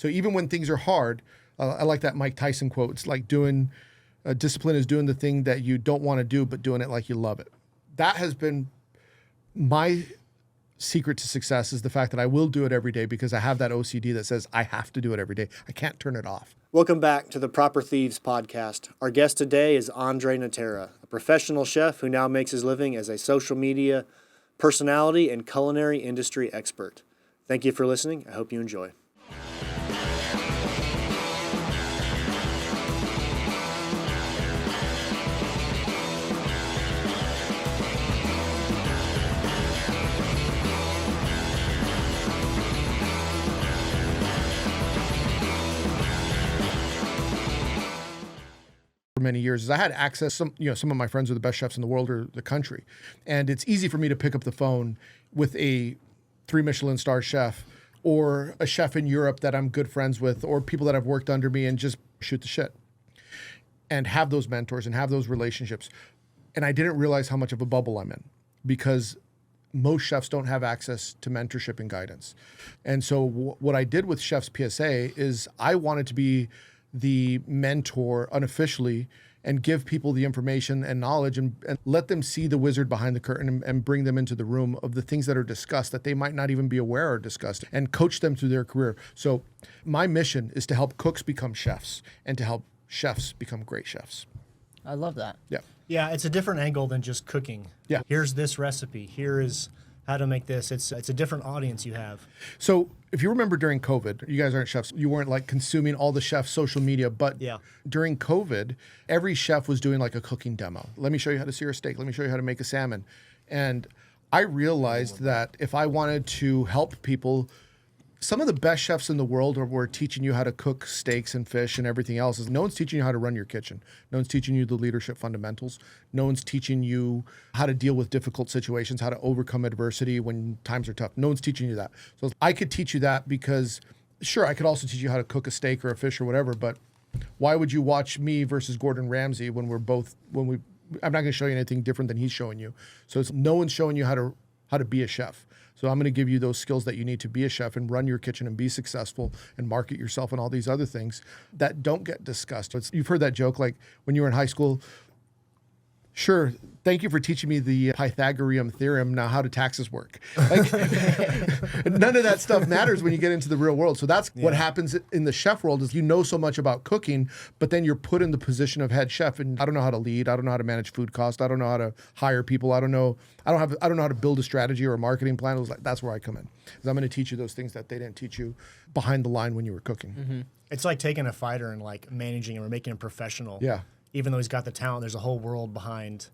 So even when things are hard, I like that Mike Tyson quote. It's like discipline is doing the thing that you don't want to do, but doing it like you love it. That has been my secret to success, is the fact that I will do it every day because I have that OCD that says I have to do it every day. I can't turn it off. Welcome back to the ProperThieves podcast. Our guest today is Andre Natera, a professional chef who now makes his living as a social media personality and culinary industry expert. Thank you for listening. I hope you enjoy. Many years is I had access. Some of my friends are the best chefs in the world or the country, and it's easy for me to pick up the phone with a 3 Michelin star chef or a chef in Europe that I'm good friends with, or people that have worked under me, and just shoot the shit and have those mentors and have those relationships. And I didn't realize how much of a bubble I'm in, because most chefs don't have access to mentorship and guidance. And so what I did with Chefs PSA is I wanted to be the mentor unofficially and give people the information and knowledge and let them see the wizard behind the curtain and bring them into the room of the things that are discussed that they might not even be aware are discussed, and coach them through their career. So my mission is to help cooks become chefs and to help chefs become great chefs. I love that. Yeah. Yeah, it's a different angle than just cooking. Yeah. Here's this recipe. Here is how to make this. It's a different audience you have. So if you remember during COVID, you guys aren't chefs, you weren't like consuming all the chefs' social media, but Yeah. during COVID, every chef was doing like a cooking demo. Let me show you how to sear a steak. Let me show you how to make a salmon. And I realized that if I wanted to help people, some of the best chefs in the world were teaching you how to cook steaks and fish and everything else. No one's teaching you how to run your kitchen. No one's teaching you the leadership fundamentals. No one's teaching you how to deal with difficult situations, how to overcome adversity when times are tough. No one's teaching you that. So I could teach you that because, sure, I could also teach you how to cook a steak or a fish or whatever, but why would you watch me versus Gordon Ramsay when I'm not going to show you anything different than he's showing you. So no one's showing you how to be a chef. So I'm going to give you those skills that you need to be a chef and run your kitchen and be successful and market yourself and all these other things that don't get discussed. You've heard that joke, like when you were in high school. Sure, thank you for teaching me the Pythagorean theorem. Now, how do taxes work? Like, none of that stuff matters when you get into the real world. So that's what happens in the chef world, is you know so much about cooking, but then you're put in the position of head chef, and I don't know how to lead. I don't know how to manage food costs. I don't know how to hire people. I don't know how to build a strategy or a marketing plan. It was like, that's where I come in, because I'm going to teach you those things that they didn't teach you behind the line when you were cooking. Mm-hmm. It's like taking a fighter and like managing him or making him professional. Yeah. Even though he's got the talent, there's a whole world behind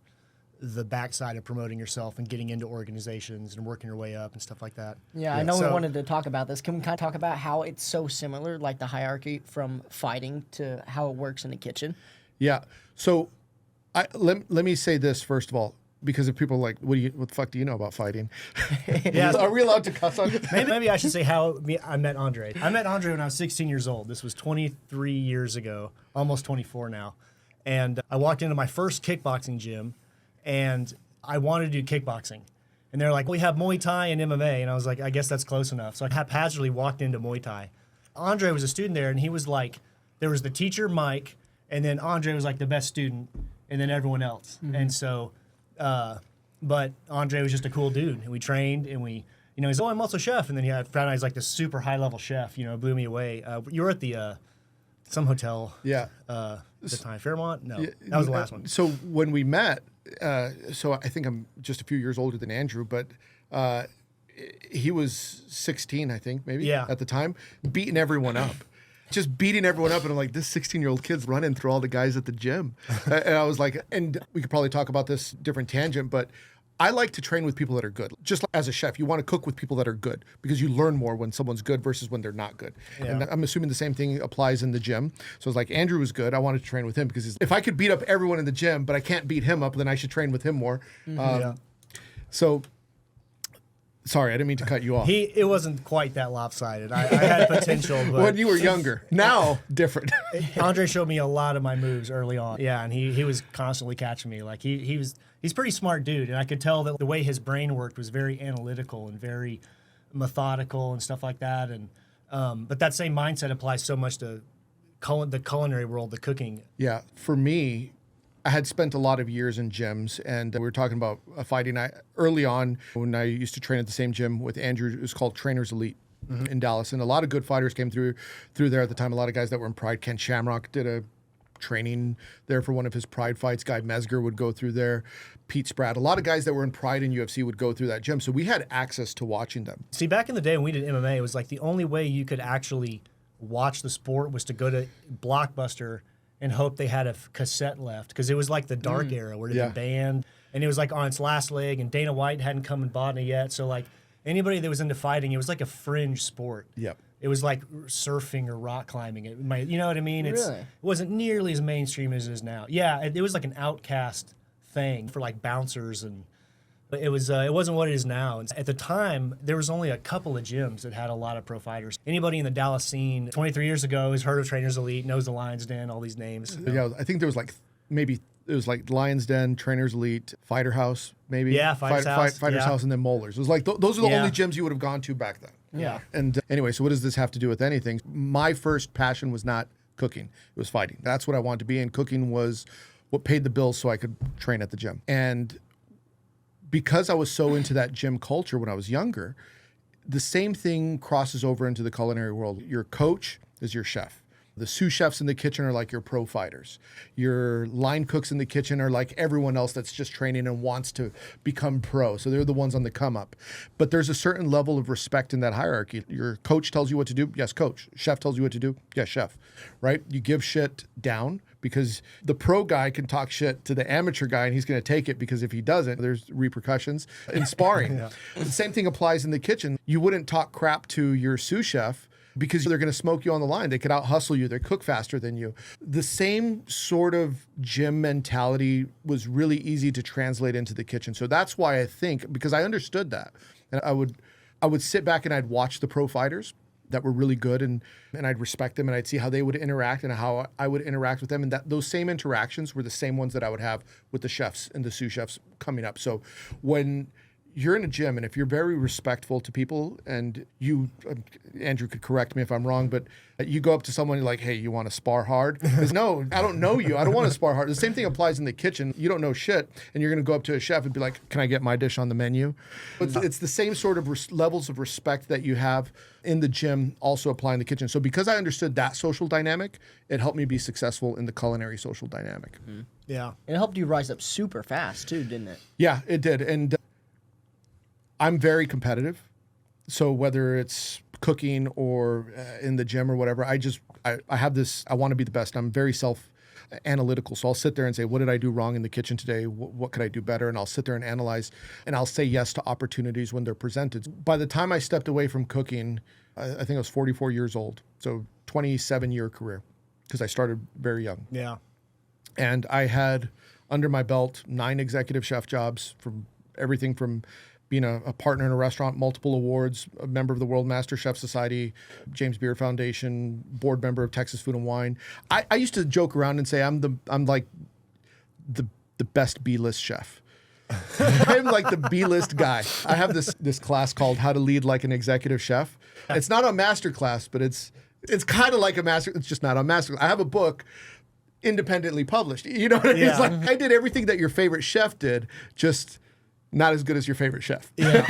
the backside of promoting yourself and getting into organizations and working your way up and stuff like that. Yeah, I know we wanted to talk about this. Can we kind of talk about how it's so similar, like the hierarchy from fighting to how it works in the kitchen? Yeah. So let me say this first of all, because if people are like, what the fuck do you know about fighting? Yeah. Are we allowed to cuss on it? Maybe I should say how I met Andre. I met Andre when I was 16 years old. This was 23 years ago, almost 24 now. And I walked into my first kickboxing gym, and I wanted to do kickboxing. And they're like, we have Muay Thai and MMA. And I was like, I guess that's close enough. So I haphazardly walked into Muay Thai. Andre was a student there, and he was like, there was the teacher, Mike, and then Andre was like the best student, and then everyone else. Mm-hmm. And so, but Andre was just a cool dude. And we trained, and he's, I'm also a chef. And then I found out he's like this super high-level chef, blew me away. You were at the some hotel. Yeah. The time. Fairmont? No, that was the last one. So when we met, so I think I'm just a few years older than Andrew, but he was 16, I think, maybe, at the time, beating everyone up. Just beating everyone up, and I'm like, this 16-year-old kid's running through all the guys at the gym. And I was like, and we could probably talk about this different tangent, but I like to train with people that are good. Just like as a chef, you want to cook with people that are good because you learn more when someone's good versus when they're not good. Yeah. And I'm assuming the same thing applies in the gym. So it's like Andrew was good. I wanted to train with him because if I could beat up everyone in the gym, but I can't beat him up, then I should train with him more. Mm-hmm. So, sorry, I didn't mean to cut you off. It wasn't quite that lopsided. I had potential. But when you were younger. Now, different. Andre showed me a lot of my moves early on. Yeah, and he was constantly catching me. Like he's a pretty smart dude, and I could tell that the way his brain worked was very analytical and very methodical and stuff like that. And But that same mindset applies so much to the culinary world, the cooking. Yeah, for me, I had spent a lot of years in gyms, and we were talking about fighting. Early on, when I used to train at the same gym with Andrew, it was called Trainers Elite in Dallas, and a lot of good fighters came through there at the time. A lot of guys that were in Pride. Ken Shamrock did a training there for one of his Pride fights. Guy Mesger would go through there. Pete Spratt. A lot of guys that were in Pride and UFC would go through that gym, so we had access to watching them. See, back in the day when we did MMA, it was like the only way you could actually watch the sport was to go to Blockbuster and hope they had a cassette left, because it was like the dark era where it had been banned, and it was like on its last leg, and Dana White hadn't come and bought it yet. So like anybody that was into fighting, it was like a fringe sport. Yep. It was like surfing or rock climbing. You know what I mean? Really? It wasn't nearly as mainstream as it is now. Yeah, it was like an outcast thing for like bouncers, and it wasn't what it is now. And at the time, there was only a couple of gyms that had a lot of pro fighters. Anybody in the Dallas scene 23 years ago has heard of Trainers Elite, knows the Lions Den, all these names. Yeah, I think there was like Lions Den, Trainers Elite, Fighter House, maybe. Yeah, Fighter's House, and then Molars. It was like those are the only gyms you would have gone to back then. Yeah. And anyway, so what does this have to do with anything? My first passion was not cooking; it was fighting. That's what I wanted to be, and cooking was what paid the bills so I could train at the gym. And because I was so into that gym culture when I was younger, the same thing crosses over into the culinary world. Your coach is your chef. The sous chefs in the kitchen are like your pro fighters. Your line cooks in the kitchen are like everyone else that's just training and wants to become pro. So they're the ones on the come up. But there's a certain level of respect in that hierarchy. Your coach tells you what to do. Yes, coach. Chef tells you what to do. Yes, chef. Right? You give shit down, because the pro guy can talk shit to the amateur guy and he's going to take it, because if he doesn't, there's repercussions in sparring. The same thing applies in the kitchen. You wouldn't talk crap to your sous chef because they're going to smoke you on the line. They could out hustle you. They cook faster than you. The same sort of gym mentality was really easy to translate into the kitchen. So that's why I think, because I understood that, and I would sit back and I'd watch the pro fighters that were really good, and I'd respect them, and I'd see how they would interact and how I would interact with them. And that those same interactions were the same ones that I would have with the chefs and the sous chefs coming up. So when you're in a gym, and if you're very respectful to people, and you, Andrew could correct me if I'm wrong, but you go up to someone and you're like, hey, you want to spar hard? Because no, I don't know you. I don't want to spar hard. The same thing applies in the kitchen. You don't know shit, and you're going to go up to a chef and be like, can I get my dish on the menu? It's the same sort of levels of respect that you have in the gym also apply in the kitchen. So because I understood that social dynamic, it helped me be successful in the culinary social dynamic. Yeah. It helped you rise up super fast too, didn't it? Yeah, it did. And I'm very competitive. So whether it's cooking or in the gym or whatever, I have this, I want to be the best. I'm very self-analytical. So I'll sit there and say, what did I do wrong in the kitchen today? What could I do better? And I'll sit there and analyze, and I'll say yes to opportunities when they're presented. By the time I stepped away from cooking, I think I was 44 years old. So 27-year career, because I started very young. Yeah. And I had under my belt 9 executive chef jobs, from everything from being a partner in a restaurant, multiple awards, a member of the World Master Chef Society, James Beard Foundation, board member of Texas Food and Wine. I used to joke around and say I'm like the best B-list chef. I'm like the B-list guy. I have this class called How to Lead Like an Executive Chef. It's not a master class, but it's kind of like a master. It's just not a master. I have a book independently published. You know what I mean? Yeah. It's like I did everything that your favorite chef did, just not as good as your favorite chef. Yeah.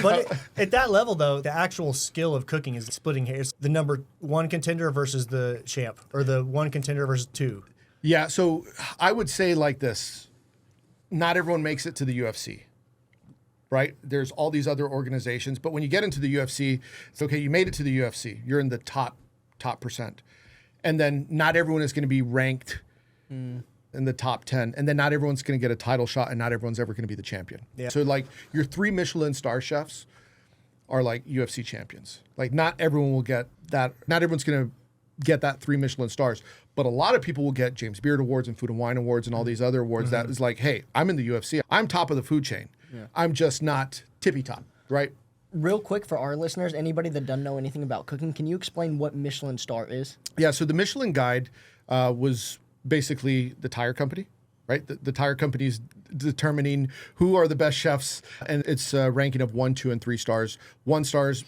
But at that level, though, the actual skill of cooking is splitting hairs. The number 1 contender versus the champ, or the 1 contender versus 2. Yeah, so I would say like this. Not everyone makes it to the UFC, right? There's all these other organizations, but when you get into the UFC, it's okay, you made it to the UFC. You're in the top percent. And then not everyone is going to be ranked in the top 10, and then not everyone's going to get a title shot, and not everyone's ever going to be the champion. Yeah. So like your 3 Michelin star chefs are like UFC champions. Like not everyone will get that. Not everyone's going to get that 3 Michelin stars, but a lot of people will get James Beard Awards and Food and Wine Awards and all these other awards. That is like, hey, I'm in the UFC. I'm top of the food chain. Yeah. I'm just not tippy top, right? Real quick for our listeners, anybody that doesn't know anything about cooking, can you explain what Michelin star is? Yeah, so the Michelin Guide was basically the tire company, right? The tire company's determining who are the best chefs, and it's a ranking of 1, 2, and 3 stars. 1 stars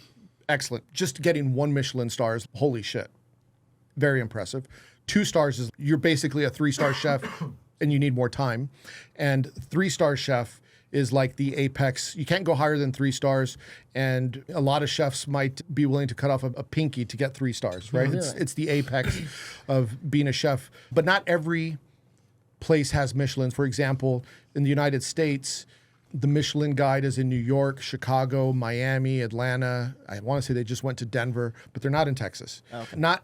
excellent. Just getting 1 Michelin star is holy shit. Very impressive. 2 stars is you're basically a 3-star chef and you need more time. And 3-star chef is like the apex. You can't go higher than 3 stars. And a lot of chefs might be willing to cut off a pinky to get 3 stars, right? Really? It's the apex of being a chef. But not every place has Michelin. For example, in the United States, the Michelin Guide is in New York, Chicago, Miami, Atlanta. I want to say they just went to Denver, but they're not in Texas. Okay.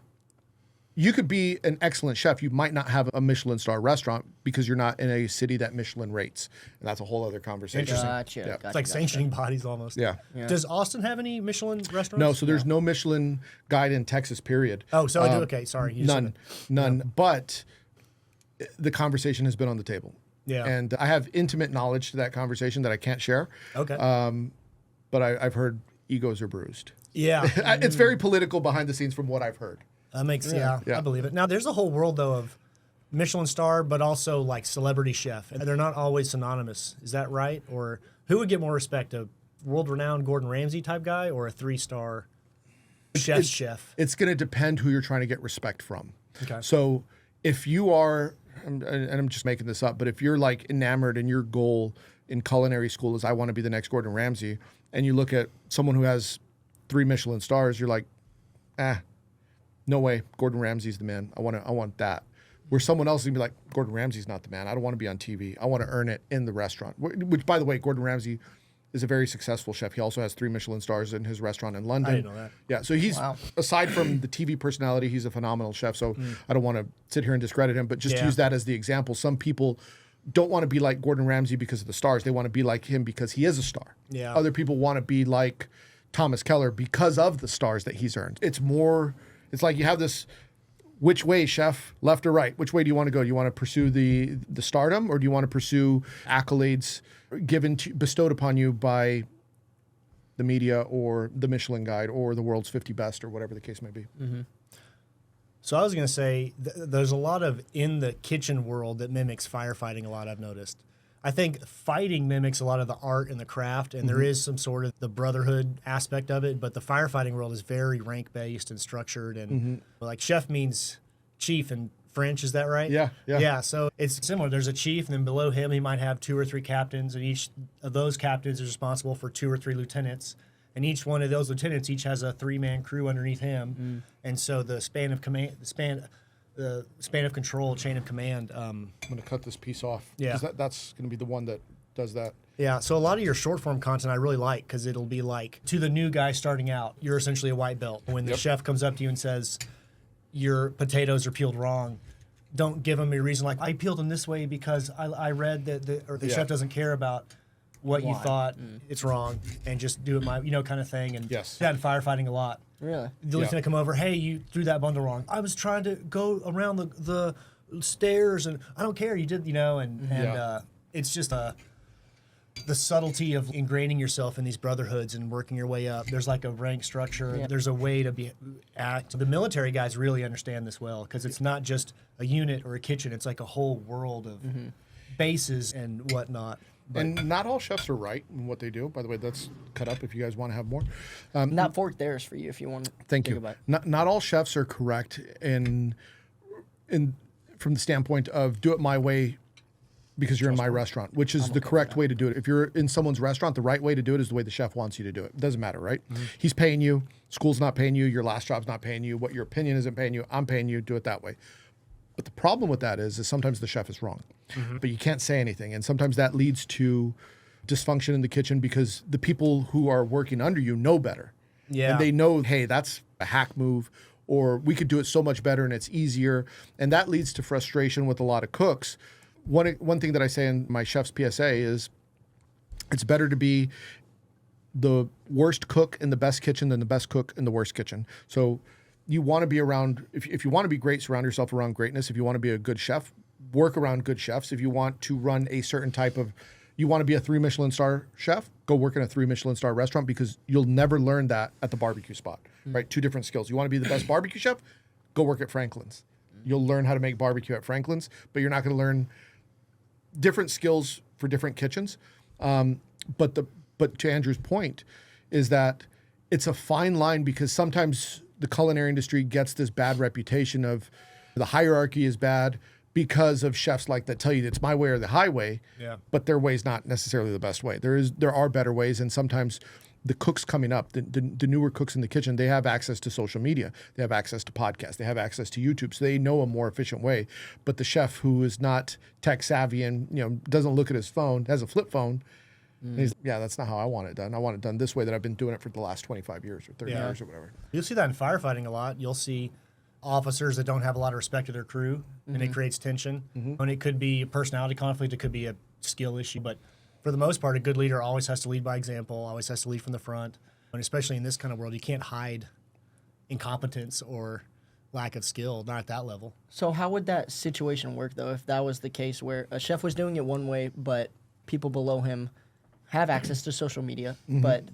You could be an excellent chef. You might not have a Michelin star restaurant because you're not in a city that Michelin rates. And that's a whole other conversation. Gotcha. Yeah. Gotcha. It's like sanctioning bodies almost. Yeah. Does Austin have any Michelin restaurants? No, so there's no Michelin Guide in Texas, period. Oh, so okay, sorry. You said None. But the conversation has been on the table. Yeah. And I have intimate knowledge to that conversation that I can't share. Okay. But I've heard egos are bruised. Yeah. It's very political behind the scenes from what I've heard. That makes yeah, Yeah. I believe it. Now there's a whole world though of Michelin star, but also like celebrity chef, and they're not always synonymous. Is that right? Or who would get more respect, a world-renowned Gordon Ramsay type guy, or a 3-star chef? It's going to depend who you're trying to get respect from. Okay. So if you are, and I'm just making this up, but if you're like enamored and your goal in culinary school is I want to be the next Gordon Ramsay, and you look at someone who has 3 Michelin stars, you're like, no way, Gordon Ramsay's the man. I want that. Where someone else is gonna be like, Gordon Ramsay's not the man. I don't want to be on TV. I want to earn it in the restaurant. Which, by the way, Gordon Ramsay is a very successful chef. He also has 3 Michelin stars in his restaurant in London. I didn't know that. Yeah, so he's aside from the TV personality, he's a phenomenal chef. So I don't want to sit here and discredit him, but just to use that as the example. Some people don't want to be like Gordon Ramsay because of the stars. They want to be like him because he is a star. Yeah. Other people want to be like Thomas Keller because of the stars that he's earned. It's like you have this, which way, chef, left or right? Which way do you want to go? Do you want to pursue the stardom, or do you want to pursue accolades bestowed upon you by the media or the Michelin Guide or the world's 50 best or whatever the case may be? Mm-hmm. So I was going to say, there's a lot of in the kitchen world that mimics firefighting a lot, I've noticed. I think fighting mimics a lot of the art and the craft, and there is some sort of the brotherhood aspect of it, but the firefighting world is very rank-based and structured, and like chef means chief in French, is that right? Yeah. Yeah, so it's similar. There's a chief, and then below him he might have 2 or 3 captains, and each of those captains is responsible for 2 or 3 lieutenants, and each one of those lieutenants each has a 3-man crew underneath him, and so the span of command, the span of control, chain of command. I'm going to cut this piece off. Yeah. 'Cause that's going to be the one that does that. Yeah, so a lot of your short form content I really like because it'll be like, to the new guy starting out, you're essentially a white belt. When the chef comes up to you and says, your potatoes are peeled wrong, don't give him a reason like, I peeled them this way because I read that the chef doesn't care about what you thought, it's wrong, and just do it kind of thing. And that in firefighting a lot. Really? The lieutenant come over, hey, you threw that bundle wrong. I was trying to go around the stairs, and I don't care. You did, and it's just the subtlety of ingraining yourself in these brotherhoods and working your way up. There's like a rank structure. Yeah. There's a way to act. The military guys really understand this well because it's not just a unit or a kitchen. It's like a whole world of bases and whatnot. And not all chefs are right in what they do. By the way, that's cut up if you guys want to have more. Not fork theirs for you if you want to Thank think you. about it. Not all chefs are correct in from the standpoint of do it my way because you're in my restaurant, which is the correct way to do it. If you're in someone's restaurant, the right way to do it is the way the chef wants you to do it. It doesn't matter, right? He's paying you. School's not paying you. Your last job's not paying you. What your opinion isn't paying you. I'm paying you. Do it that way. But the problem with that is sometimes the chef is wrong, but you can't say anything. And sometimes that leads to dysfunction in the kitchen because the people who are working under you know better. Yeah. And they know, hey, that's a hack move, or we could do it so much better and it's easier. And that leads to frustration with a lot of cooks. One thing that I say in my chef's PSA is it's better to be the worst cook in the best kitchen than the best cook in the worst kitchen. So you want to be around, if you want to be great, surround yourself around greatness. If you want to be a good chef, work around good chefs. If you want to run a certain type of, you want to be a 3 Michelin star chef, go work in a 3 Michelin star restaurant because you'll never learn that at the barbecue spot, right? 2 different skills. You want to be the best barbecue chef, go work at Franklin's. You'll learn how to make barbecue at Franklin's, but you're not going to learn different skills for different kitchens. But to Andrew's point is that it's a fine line because sometimes the culinary industry gets this bad reputation of the hierarchy is bad because of chefs like that tell you it's my way or the highway. Yeah. But their way is not necessarily the best way. There are better ways, and sometimes the cooks coming up, the newer cooks in the kitchen, they have access to social media, they have access to podcasts, they have access to YouTube, so they know a more efficient way. But the chef who is not tech savvy and doesn't look at his phone, has a flip phone, he's, that's not how I want it done. I want it done this way that I've been doing it for the last 25 years or 30 years or whatever. You'll see that in firefighting a lot. You'll see officers that don't have a lot of respect to their crew, and it creates tension. And it could be a personality conflict, it could be a skill issue, but for the most part, a good leader always has to lead by example, always has to lead from the front. And especially in this kind of world, you can't hide incompetence or lack of skill, not at that level. So how would that situation work, though, if that was the case where a chef was doing it one way, but people below him have access to social media, but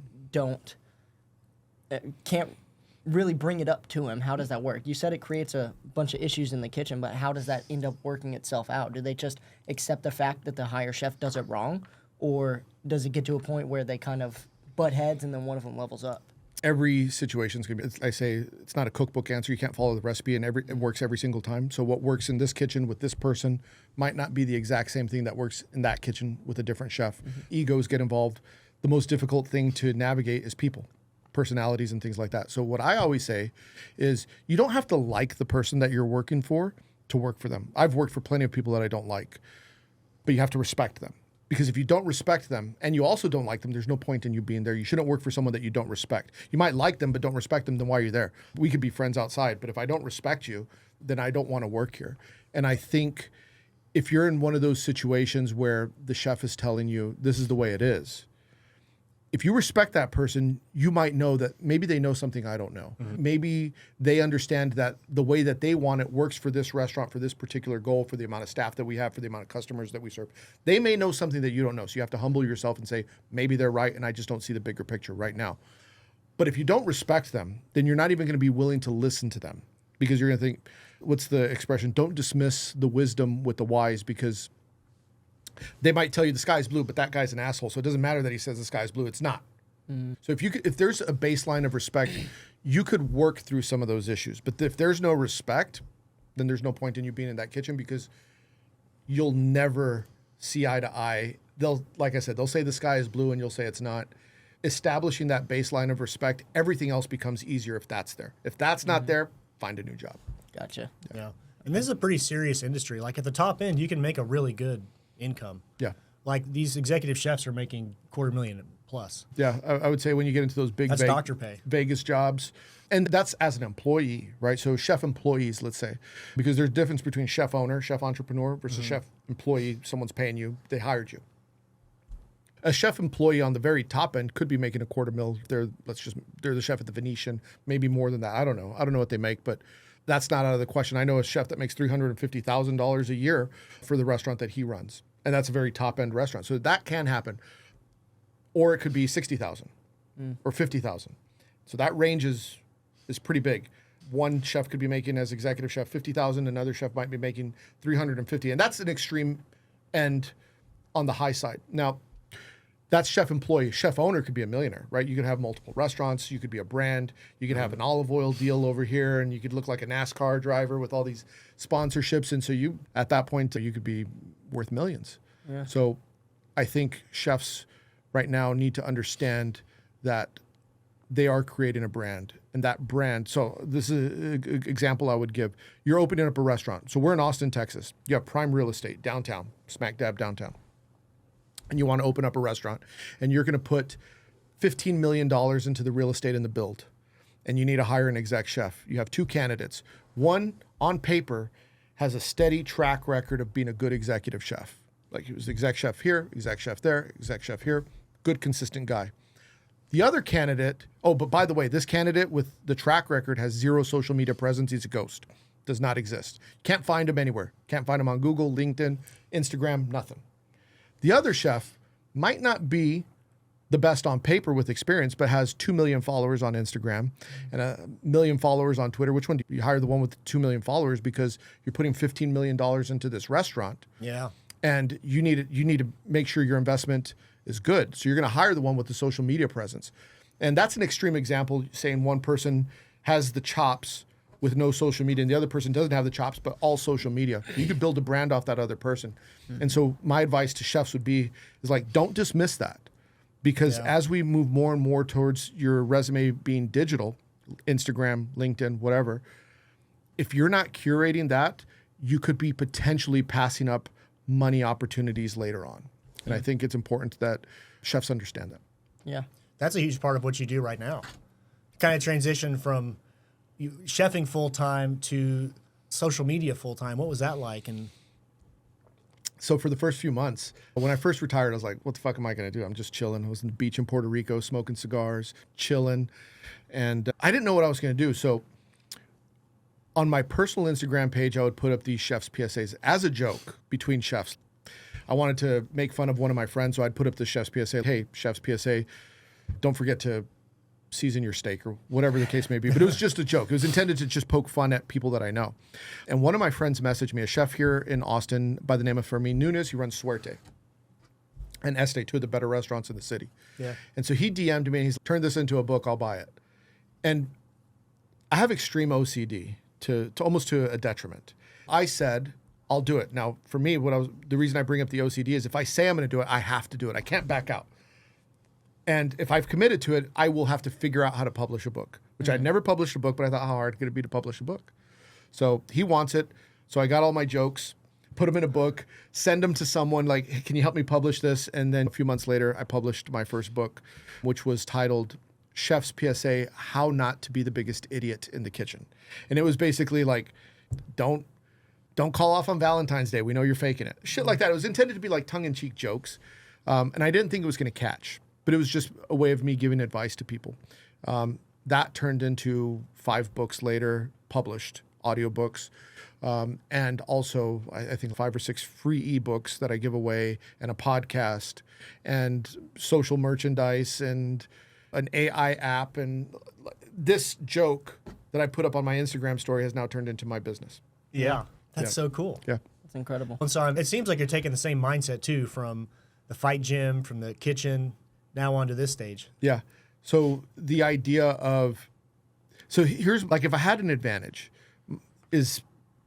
can't really bring it up to him? How does that work? You said it creates a bunch of issues in the kitchen, but how does that end up working itself out? Do they just accept the fact that the higher chef does it wrong? Or does it get to a point where they kind of butt heads and then one of them levels up? Every situation is going to be, I say, it's not a cookbook answer. You can't follow the recipe, and it works every single time. So what works in this kitchen with this person might not be the exact same thing that works in that kitchen with a different chef. Egos get involved. The most difficult thing to navigate is people, personalities, and things like that. So what I always say is you don't have to like the person that you're working for to work for them. I've worked for plenty of people that I don't like, but you have to respect them. Because if you don't respect them and you also don't like them, there's no point in you being there. You shouldn't work for someone that you don't respect. You might like them, but don't respect them, then why are you there? We could be friends outside, but if I don't respect you, then I don't want to work here. And I think if you're in one of those situations where the chef is telling you this is the way it is, if you respect that person, you might know that maybe they know something I don't know. Maybe they understand that the way that they want it works for this restaurant, for this particular goal, for the amount of staff that we have, for the amount of customers that we serve. They may know something that you don't know. So you have to humble yourself and say, maybe they're right and I just don't see the bigger picture right now. But if you don't respect them, then you're not even going to be willing to listen to them, because you're going to think, what's the expression? Don't dismiss the wisdom with the wise, because they might tell you the sky's blue, but that guy's an asshole. So it doesn't matter that he says the sky's blue. It's not. So if there's a baseline of respect, you could work through some of those issues. But if there's no respect, then there's no point in you being in that kitchen, because you'll never see eye to eye. Like I said, they'll say the sky is blue and you'll say it's not. Establishing that baseline of respect, everything else becomes easier if that's there. If that's not there, find a new job. Gotcha. Yeah. And this is a pretty serious industry. Like at the top end, you can make a really good income. Yeah. Like these executive chefs are making $250,000 plus. Yeah, I would say when you get into those big That's doctor pay. Vegas jobs, and that's as an employee, right? So chef employees, let's say, because there's a difference between chef owner, chef entrepreneur versus chef employee. Someone's paying you, they hired you. A chef employee on the very top end could be making $250,000. They're the chef at the Venetian, maybe more than that. I don't know what they make, but that's not out of the question. I know a chef that makes $350,000 a year for the restaurant that he runs, and that's a very top end restaurant. So that can happen. Or it could be $60,000 or $50,000. So that range is pretty big. One chef could be making, as executive chef, $50,000. Another chef might be making $350,000, and that's an extreme end on the high side. Now, that's chef employee. Chef owner could be a millionaire, right? You could have multiple restaurants. You could be a brand. You could have an olive oil deal over here, and you could look like a NASCAR driver with all these sponsorships. And so you, at that point, you could be worth millions. Yeah. So I think chefs right now need to understand that they are creating a brand, and that brand. So this is an example I would give. You're opening up a restaurant. So we're in Austin, Texas. You have prime real estate downtown, smack dab downtown. And you want to open up a restaurant, and you're going to put $15 million into the real estate and the build, and you need to hire an exec chef. You have two candidates. One, on paper, has a steady track record of being a good executive chef. Like he was exec chef here, exec chef there, exec chef here, good, consistent guy. The other candidate, but by the way, this candidate with the track record has zero social media presence. He's a ghost. Does not exist. Can't find him anywhere. Can't find him on Google, LinkedIn, Instagram, nothing. The other chef might not be the best on paper with experience, but has 2 million followers on Instagram and 1 million followers on Twitter. Which one do you hire? The one with 2 million followers, because you're putting $15 million into this restaurant. Yeah. And you need to make sure your investment is good. So you're going to hire the one with the social media presence. And that's an extreme example, saying one person has the chops with no social media and the other person doesn't have the chops, but all social media. You could build a brand off that other person. And so my advice to chefs would be, is like, don't dismiss that. Because as we move more and more towards your resume being digital, Instagram, LinkedIn, whatever, if you're not curating that, you could be potentially passing up money opportunities later on. And I think it's important that chefs understand that. Yeah. That's a huge part of what you do right now. Kind of transition from you chefing full time to social media full time. What was that like? And So for the first few months, when I first retired, I was like, what the fuck am I going to do? I'm just chilling. I was on the beach in Puerto Rico, smoking cigars, chilling. And I didn't know what I was going to do. So on my personal Instagram page, I would put up these chefs' PSAs as a joke between chefs. I wanted to make fun of one of my friends, so I'd put up the chef's PSA. Hey, chef's PSA, don't forget to season your steak, or whatever the case may be. But it was just a joke. It was intended to just poke fun at people that I know. And one of my friends messaged me, a chef here in Austin by the name of Fermin Nunes. He runs Suerte and Este, two of the better restaurants in the city. Yeah. And so he DM'd me and he's turned this into a book, I'll buy it. And I have extreme OCD to almost to a detriment. I said, I'll do it. Now, for me, the reason I bring up the OCD is if I say I'm going to do it, I have to do it. I can't back out. And if I've committed to it, I will have to figure out how to publish a book, which I'd never published a book, but I thought how hard could it be to publish a book? So he wants it. So I got all my jokes, put them in a book, send them to someone like, hey, can you help me publish this? And then a few months later, I published my first book, which was titled Chef's PSA, How Not to Be the Biggest Idiot in the Kitchen. And it was basically like, don't call off on Valentine's Day. We know you're faking it. Shit like that. It was intended to be like tongue-in-cheek jokes. And I didn't think it was going to catch. But it was just a way of me giving advice to people. That turned into 5 books later, published audiobooks, and also I think 5 or 6 free ebooks that I give away, and a podcast, and social merchandise, and an AI app. And this joke that I put up on my Instagram story has now turned into my business. yeah, that's so cool. Yeah. That's incredible. And so it seems like you're taking the same mindset too, from the fight gym, from the kitchen, now onto this stage. Yeah. So the idea of, so here's like, if I had an advantage, is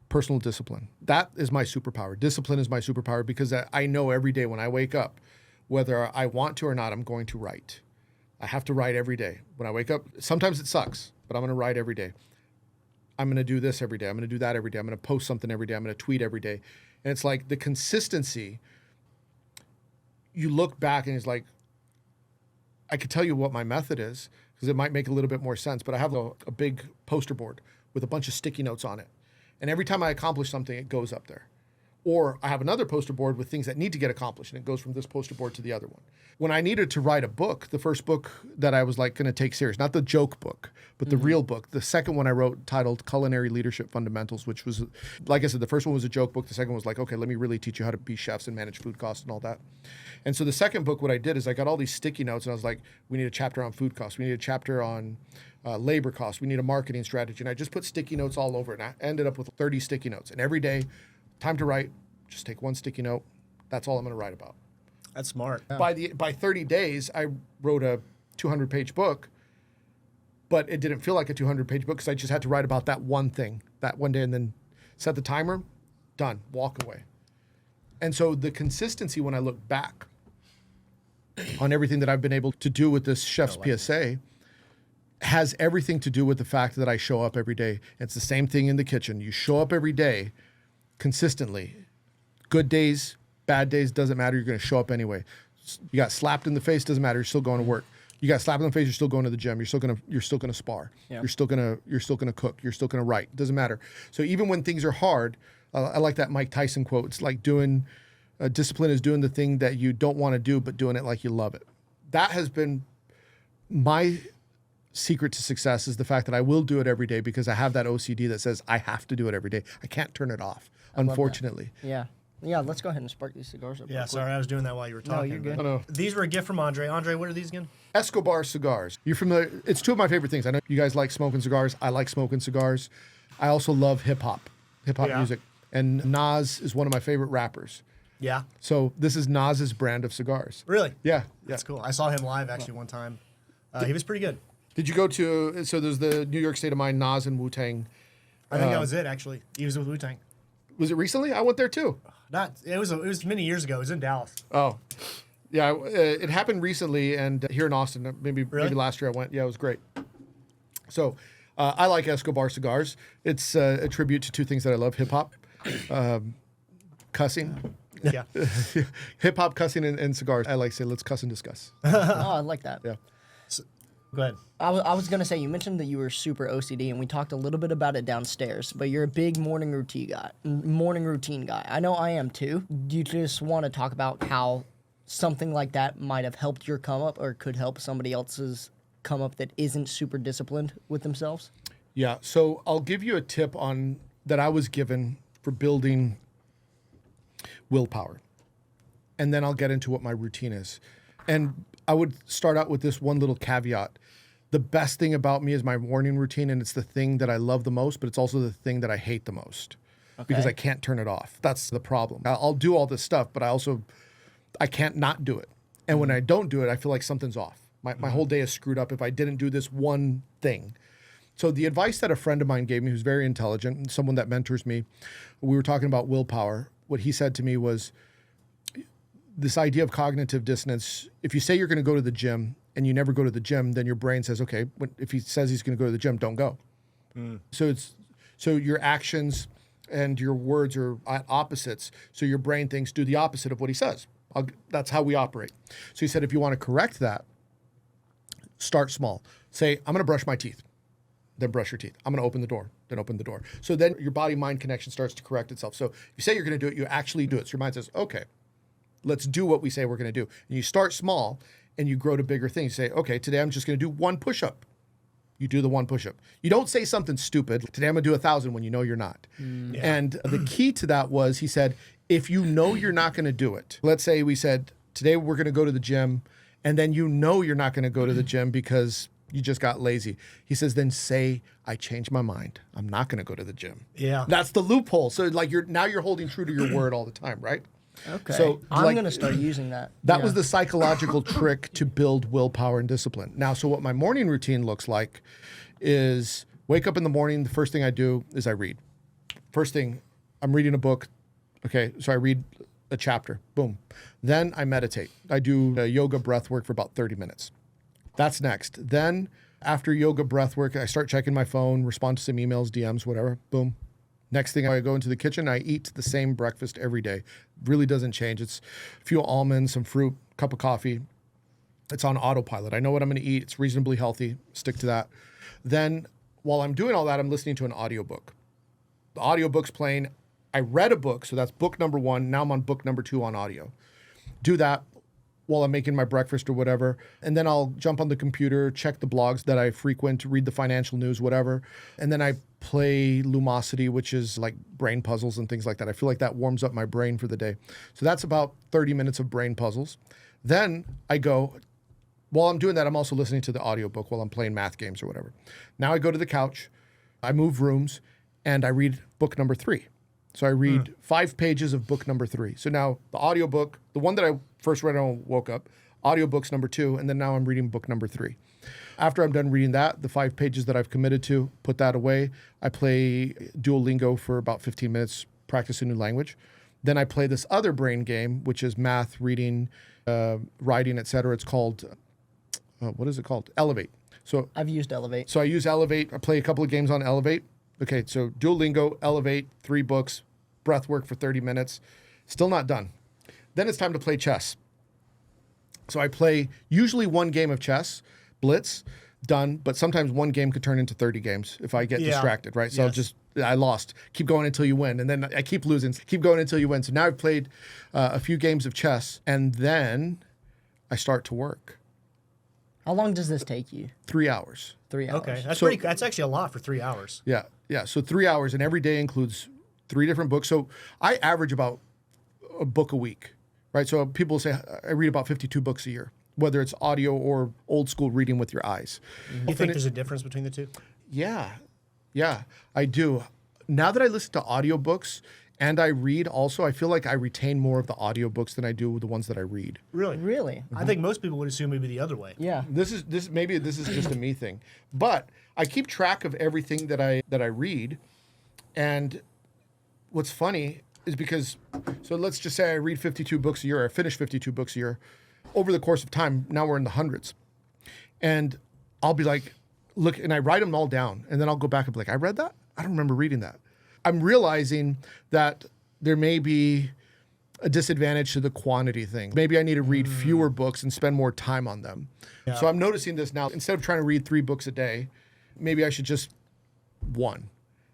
personal discipline. That is my superpower. Discipline is my superpower because I know every day when I wake up, whether I want to or not, I'm going to write. I have to write every day. When I wake up, sometimes it sucks, but I'm going to write every day. I'm going to do this every day. I'm going to do that every day. I'm going to post something every day. I'm going to tweet every day. And it's like the consistency, you look back and it's like, I could tell you what my method is because it might make a little bit more sense, but I have a big poster board with a bunch of sticky notes on it. And every time I accomplish something, it goes up there. Or I have another poster board with things that need to get accomplished, and it goes from this poster board to the other one. When I needed to write a book, the first book that I was like going to take serious, not the joke book, but the real book, the second one I wrote titled Culinary Leadership Fundamentals, which was, like I said, the first one was a joke book. The second one was like, okay, let me really teach you how to be chefs and manage food costs and all that. And so the second book, what I did is I got all these sticky notes and I was like, we need a chapter on food costs. We need a chapter on labor costs. We need a marketing strategy. And I just put sticky notes all over it. And I ended up with 30 sticky notes. And every day, time to write, just take one sticky note. That's all I'm going to write about. That's smart. By 30 days, I wrote a 200-page book, but it didn't feel like a 200-page book because I just had to write about that one thing, that one day, and then set the timer, done, walk away. And so the consistency when I look back on everything that I've been able to do with this Chef's PSA has everything to do with the fact that I show up every day. It's the same thing in the kitchen. You show up every day consistently. Good days, bad days, doesn't matter. You're going to show up anyway. You got slapped in the face, doesn't matter. You're still going to work. You got slapped in the face, you're still going to the gym. You're still going to spar. Yeah. You're still going to cook. You're still going to write. Doesn't matter. So even when things are hard, I like that Mike Tyson quote. It's like discipline is doing the thing that you don't want to do, but doing it like you love it. That has been my secret to success, is the fact that I will do it every day because I have that OCD that says I have to do it every day. I can't turn it off, unfortunately. Yeah. Yeah, let's go ahead and spark these cigars up. Yeah, sorry, I was doing that while you were talking. No, you're good. Oh, no. These were a gift from Andre. Andre, what are these again? Escobar cigars. You're familiar? It's two of my favorite things. I know you guys like smoking cigars. I like smoking cigars. I also love hip hop music. And Nas is one of my favorite rappers. Yeah. So this is Nas's brand of cigars. Really? Yeah. That's cool. I saw him live actually one time. He was pretty good. Did you go to, so there's the New York State of Mind, Nas and Wu-Tang. I think that was it, actually. He was with Wu-Tang. Was it recently? I went there too. It was many years ago. It was in Dallas. Oh, yeah. It happened recently, and here in Austin, maybe last year I went. Yeah, it was great. So I like Escobar cigars. It's a tribute to two things that I love: hip hop, cussing. Yeah. Hip hop, cussing, and cigars. I like to say, let's cuss and discuss. Oh, I like that. Yeah. Go ahead. I was gonna say, you mentioned that you were super OCD, and we talked a little bit about it downstairs. But you're a big morning routine guy. I know I am too. Do you just want to talk about how something like that might have helped your come up, or could help somebody else's come up that isn't super disciplined with themselves? Yeah. So I'll give you a tip on that I was given for building willpower, and then I'll get into what my routine is. And I would start out with this one little caveat. The best thing about me is my morning routine, and it's the thing that I love the most, but it's also the thing that I hate the most because I can't turn it off. That's the problem. I'll do all this stuff, but I can't not do it. And when I don't do it, I feel like something's off. My whole day is screwed up if I didn't do this one thing. So the advice that a friend of mine gave me, who's very intelligent and someone that mentors me, we were talking about willpower. What he said to me was, this idea of cognitive dissonance, if you say you're going to go to the gym and you never go to the gym, then your brain says, okay, if he says he's going to go to the gym, don't go. So your actions and your words are at opposites. So your brain thinks, do the opposite of what he says. That's how we operate. So he said, if you want to correct that, start small. Say, I'm going to brush my teeth. Then brush your teeth. I'm going to open the door. Then open the door. So then your body-mind connection starts to correct itself. So if you say you're going to do it, you actually do it. So your mind says, okay, let's do what we say we're going to do. And you start small and you grow to bigger things. You say, okay, today I'm just going to do one push-up. You do the one push-up. You don't say something stupid. Today I'm going to do 1,000 when you know you're not. Yeah. And the key to that was, he said, if you know you're not going to do it, let's say we said, today we're going to go to the gym, and then you know you're not going to go to the gym because you just got lazy. He says, then say, I changed my mind. I'm not going to go to the gym. Yeah. That's the loophole. So like you're holding true to your word all the time, right? Okay. So I'm going to start using that. That was the psychological trick to build willpower and discipline. Now, so what my morning routine looks like is wake up in the morning. The first thing I do is I read. First thing, I'm reading a book. Okay, so I read a chapter. Boom. Then I meditate. I do yoga breath work for about 30 minutes. That's next. Then after yoga breath work, I start checking my phone, respond to some emails, DMs, whatever. Boom. Next thing, I go into the kitchen. I eat the same breakfast every day. Really doesn't change. It's a few almonds, some fruit, cup of coffee. It's on autopilot. I know what I'm going to eat. It's reasonably healthy. Stick to that. Then while I'm doing all that, I'm listening to an audiobook. The audiobook's playing. I read a book, so that's book number 1. Now I'm on book number 2 on audio. Do that while I'm making my breakfast or whatever. And then I'll jump on the computer, check the blogs that I frequent, read the financial news, whatever. And then I play Lumosity, which is like brain puzzles and things like that. I feel like that warms up my brain for the day. So that's about 30 minutes of brain puzzles. Then I go, while I'm doing that, I'm also listening to the audiobook while I'm playing math games or whatever. Now I go to the couch, I move rooms, and I read book number 3. So I read 5 pages of book number 3. So now the audiobook, the one that I first read when I woke up, audiobook's number 2, and then now I'm reading book number 3. After I'm done reading that, the 5 pages that I've committed to, put that away. I play Duolingo for about 15 minutes, practice a new language. Then I play this other brain game, which is math, reading, writing, etc. It's called, what is it called? Elevate. So I've used Elevate. So I use Elevate. I play a couple of games on Elevate. Okay, so Duolingo, Elevate, 3 books, breath work for 30 minutes. Still not done. Then it's time to play chess. So I play usually 1 game of chess, blitz, done, but sometimes 1 game could turn into 30 games if I get distracted, right? So I lost. Keep going until you win. And then I keep losing. Keep going until you win. So now I've played a few games of chess, and then I start to work. How long does this take you? 3 hours. 3 hours. Okay, that's that's actually a lot for 3 hours. Yeah. So 3 hours, and every day includes 3 different books. So I average about a book a week, right? So people say I read about 52 books a year, whether it's audio or old school reading with your eyes. You think there's a difference between the two? Yeah, I do. Now that I listen to audiobooks and I read also, I feel like I retain more of the audiobooks than I do the ones that I read. Really? Really? I think most people would assume it'd be the other way. Yeah. Maybe this is just a me thing. But I keep track of everything that I read. And what's funny is because, so let's just say I read 52 books a year, or I finish 52 books a year. Over the course of time, now we're in the hundreds. And I'll be like, look, and I write them all down. And then I'll go back and be like, I read that? I don't remember reading that. I'm realizing that there may be a disadvantage to the quantity thing. Maybe I need to read fewer books and spend more time on them. Yeah. So I'm noticing this now. Instead of trying to read 3 books a day, maybe I should just 1.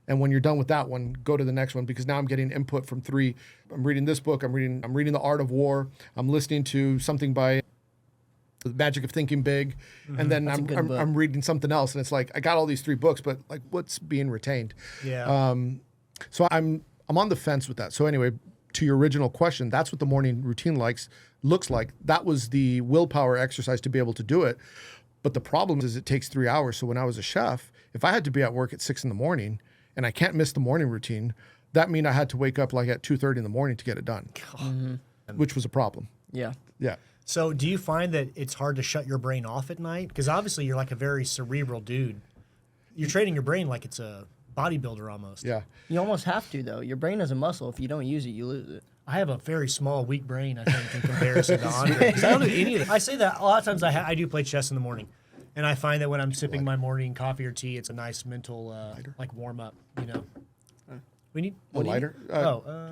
And when you're done with that one, go to the next one, because now I'm getting input from 3. I'm reading this book. I'm reading The Art of War. I'm listening to something by The Magic of Thinking Big, and then I'm reading something else, and it's like I got all these 3 books, but like what's being retained? Yeah. So I'm on the fence with that. So anyway, to your original question, that's what the morning routine looks like. That was the willpower exercise to be able to do it. But the problem is it takes 3 hours. So when I was a chef, if I had to be at work at 6 a.m. and I can't miss the morning routine, that means I had to wake up like at 2:30 in the morning to get it done, which was a problem. Yeah. Yeah. So do you find that it's hard to shut your brain off at night? Because obviously you're like a very cerebral dude. You're training your brain like it's a bodybuilder almost. Yeah. You almost have to, though. Your brain is a muscle. If you don't use it, you lose it. I have a very small, weak brain, I think, in comparison to Andre. 'Cause I don't do any of it. I say that a lot of times I do play chess in the morning. And I find that when I'm sipping my morning coffee or tea, it's a nice mental, like, warm-up, you know. We need... A lighter?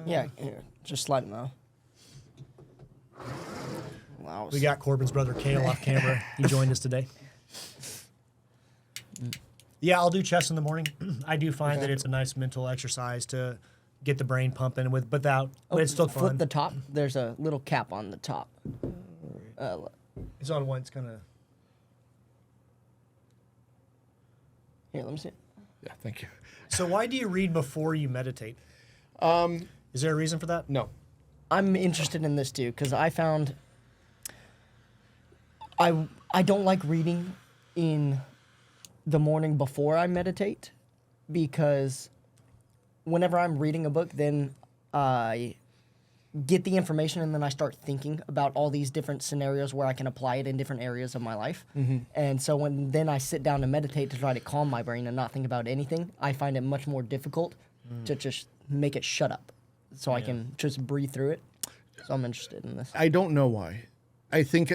Yeah, here, just slide it now. Wow. We got Corbin's brother, Kale, off camera. He joined us today. Yeah, I'll do chess in the morning. I do find that it's a nice mental exercise to get the brain pumping but it's still fun. Flip the top. There's a little cap on the top. It's on one. It's kind of... Here, let me see it. Yeah, thank you. So why do you read before you meditate? Is there a reason for that? No. I'm interested in this too because I found I don't like reading in the morning before I meditate because whenever I'm reading a book, then I get the information and then I start thinking about all these different scenarios where I can apply it in different areas of my life. And so when then I sit down to meditate to try to calm my brain and not think about anything, I find it much more difficult to just make it shut up so I can just breathe through it. So I'm interested in this. I don't know why. I think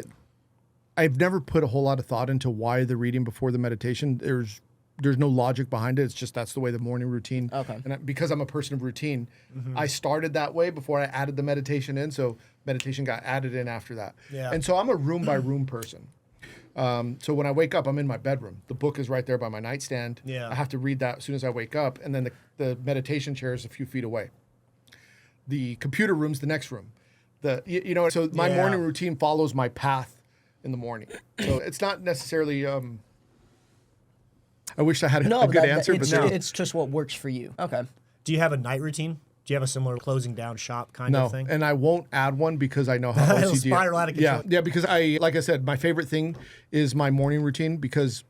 I've never put a whole lot of thought into why the reading before the meditation. There's no logic behind it. It's just that's the way the morning routine. Okay. And because I'm a person of routine, I started that way before I added the meditation in. So meditation got added in after that. Yeah. And so I'm a room by room person. So when I wake up, I'm in my bedroom. The book is right there by my nightstand. Yeah. I have to read that as soon as I wake up. And then the meditation chair is a few feet away. The computer room's the next room. So my morning routine follows my path in the morning. So it's not necessarily... I wish I had a good answer, but it's just what works for you. Okay. Do you have a night routine? Do you have a similar closing down shop kind of thing? And I won't add one because I know how It'll OCD. spiral out of control. Yeah, because like I said, my favorite thing is my morning routine because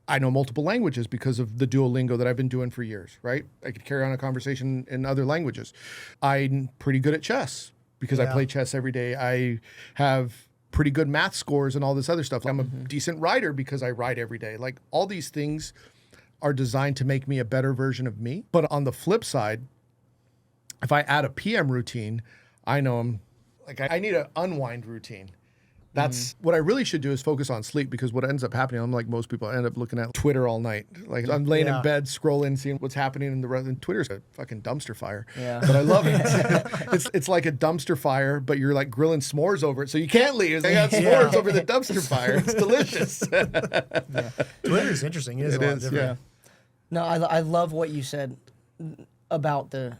I know multiple languages because of the Duolingo that I've been doing for years, right? I could carry on a conversation in other languages. I'm pretty good at chess because I play chess every day. I have pretty good math scores and all this other stuff. I'm a decent writer because I write every day. Like all these things are designed to make me a better version of me. But on the flip side, if I add a PM routine, I know I need an unwind routine. That's what I really should do is focus on sleep because what ends up happening, I'm like most people, I end up looking at Twitter all night. Like I'm laying in bed, scrolling, seeing what's happening in the rest. And Twitter's a fucking dumpster fire. Yeah. But I love it. It's like a dumpster fire, but you're like grilling s'mores over it. So you can't leave. They got s'mores over the dumpster fire. It's delicious. Twitter's interesting. It is a lot different. Yeah. No, I love what you said about the.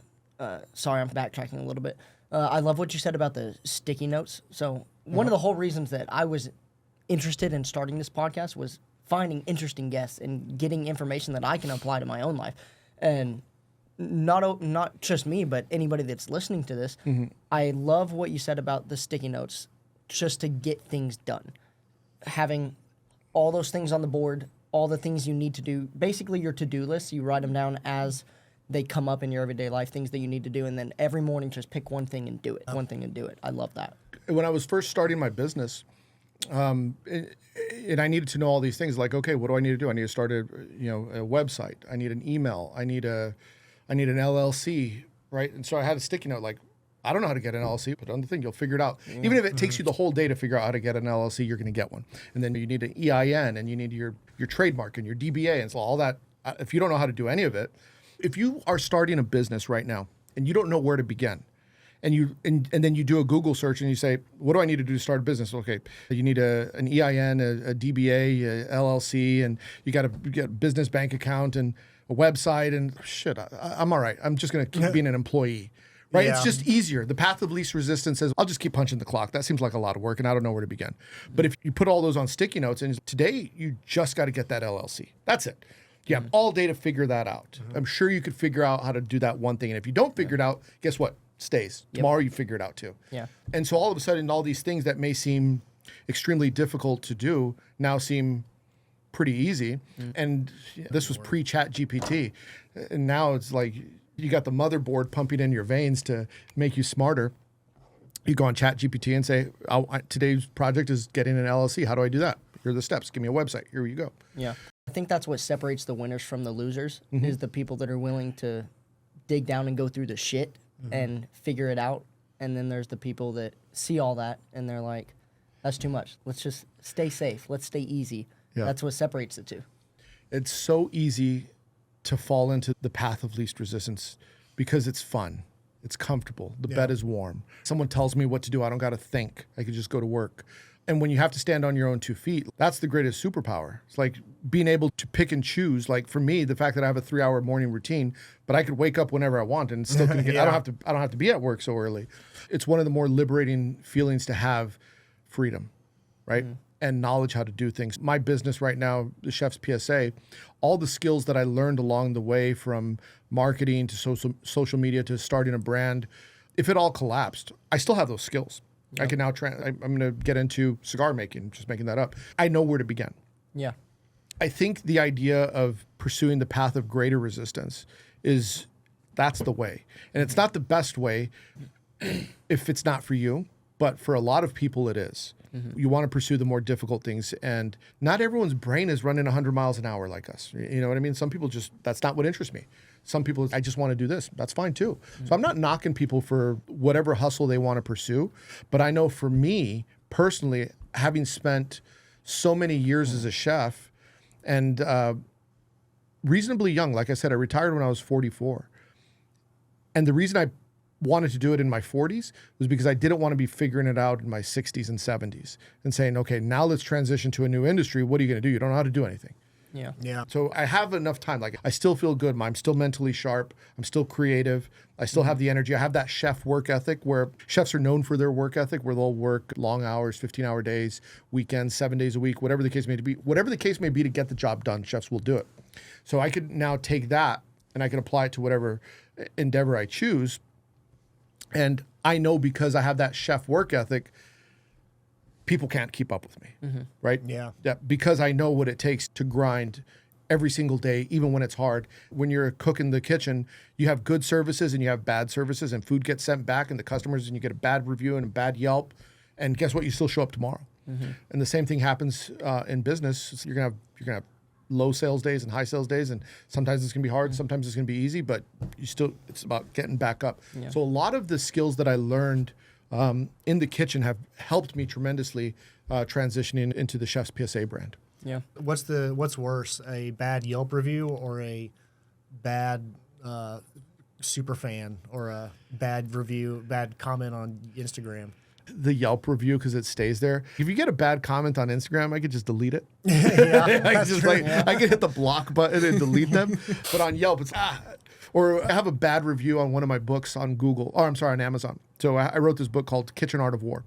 Sorry, I'm backtracking a little bit. I love what you said about the sticky notes. So one of the whole reasons that I was interested in starting this podcast was finding interesting guests and getting information that I can apply to my own life, and not just me, but anybody that's listening to this. I love what you said about the sticky notes, just to get things done. Having all those things on the board, all the things you need to do, basically your to-do list. You write them down as they come up in your everyday life, things that you need to do, and then every morning just pick one thing and do it. One thing and do it. I love that. When I was first starting my business, and I needed to know all these things, like, okay, what do I need to do? I need to start a website. I need an email. I need an LLC, right? And so I had a sticky note, like, I don't know how to get an LLC, but on the thing, you'll figure it out. Even if it takes you the whole day to figure out how to get an LLC, you're going to get one. And then you need an EIN, and you need your trademark and your DBA, and so all that. If you don't know how to do any of it, if you are starting a business right now and you don't know where to begin, and then you do a Google search and you say, what do I need to do to start a business? Okay, you need an EIN, a DBA, a LLC, and you got to get a business bank account and a website, and shit, I'm all right. I'm just going to keep being an employee. Right? Yeah. It's just easier. The path of least resistance says, I'll just keep punching the clock. That seems like a lot of work, and I don't know where to begin. But if you put all those on sticky notes, and today you just got to get that LLC. That's it. You have all day to figure that out. I'm sure you could figure out how to do that one thing. And if you don't figure it out, guess what? Stays. Tomorrow you figure it out too. Yeah. And so all of a sudden, all these things that may seem extremely difficult to do now seem pretty easy. And this was pre-Chat GPT. And now it's like, you got the motherboard pumping in your veins to make you smarter. You go on Chat GPT and say, today's project is getting an LLC. How do I do that? Here are the steps. Give me a website. Here you go. Yeah. I think that's what separates the winners from the losers is the people that are willing to dig down and go through the shit and figure it out. And then there's the people that see all that and they're like, that's too much. Let's just stay safe. Let's stay easy. Yeah. That's what separates the two. It's so easy to fall into the path of least resistance because it's fun. It's comfortable. The bed is warm. Someone tells me what to do. I don't got to think. I could just go to work. And when you have to stand on your own 2 feet, that's the greatest superpower. It's like being able to pick and choose. Like for me, the fact that I have a 3-hour morning routine, but I could wake up whenever I want and still can get, I don't have to be at work so early. It's one of the more liberating feelings to have freedom, right? And knowledge how to do things. My business right now, the Chef's PSA, all the skills that I learned along the way from marketing to social media to starting a brand, if it all collapsed, I still have those skills. I can now, I'm going to get into cigar making, just making that up. I know where to begin. Yeah. I think the idea of pursuing the path of greater resistance that's the way. And it's not the best way if it's not for you, but for a lot of people it is. You want to pursue the more difficult things, and not everyone's brain is running 100 miles an hour like us. You know what I mean? Some people that's not what interests me. Some people, I just want to do this. That's fine too. So I'm not knocking people for whatever hustle they want to pursue, but I know for me personally, having spent so many years as a chef and reasonably young, like I said, I retired when I was 44. And the reason I wanted to do it in my 40s was because I didn't want to be figuring it out in my 60s and 70s and saying, okay, now let's transition to a new industry. What are you going to do? You don't know how to do anything. Yeah. Yeah. So I have enough time. Like I still feel good. I'm still mentally sharp. I'm still creative. I still have the energy. I have that chef work ethic where chefs are known for their work ethic, where they'll work long hours, 15-hour days, weekends, 7 days a week, whatever the case may be. Whatever the case may be to get the job done, chefs will do it. So I could now take that and I can apply it to whatever endeavor I choose. And I know because I have that chef work ethic, people can't keep up with me, right? Yeah. Because I know what it takes to grind every single day, even when it's hard. When you're a cook in the kitchen, you have good services and you have bad services, and food gets sent back and the customers, and you get a bad review and a bad Yelp. And guess what? You still show up tomorrow. And the same thing happens in business. You're gonna have low sales days and high sales days, and sometimes it's gonna be hard, sometimes it's gonna be easy, but it's about getting back up. Yeah. So a lot of the skills that I learned in the kitchen have helped me tremendously transitioning into the Chef's PSA brand. Yeah. What's worse, a bad Yelp review or a bad super fan or a bad comment on Instagram? The Yelp review, because it stays there. If you get a bad comment on Instagram, I could just delete it. I could hit the block button and delete them. But on Yelp, it's Or I have a bad review on one of my books on on Amazon. So I wrote this book called Kitchen Art of War.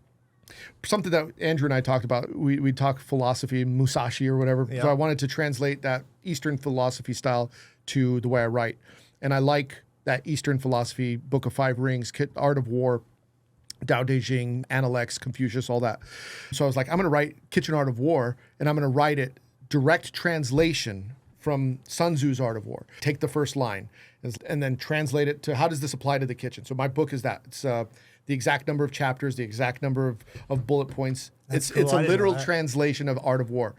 Something that Andrew and I talked about. We talked philosophy, Musashi or whatever. Yeah. So I wanted to translate that Eastern philosophy style to the way I write. And I like that Eastern philosophy, Book of Five Rings, Art of War, Tao Te Ching, Analects, Confucius, all that. So I was like, I'm going to write Kitchen Art of War, and I'm going to write it direct translation from Sun Tzu's Art of War. Take the first line and then translate it to how does this apply to the kitchen? So my book is that. It's the exact number of chapters, the exact number of bullet points. That's It's cool. a I didn't know literal that. translation of Art of War.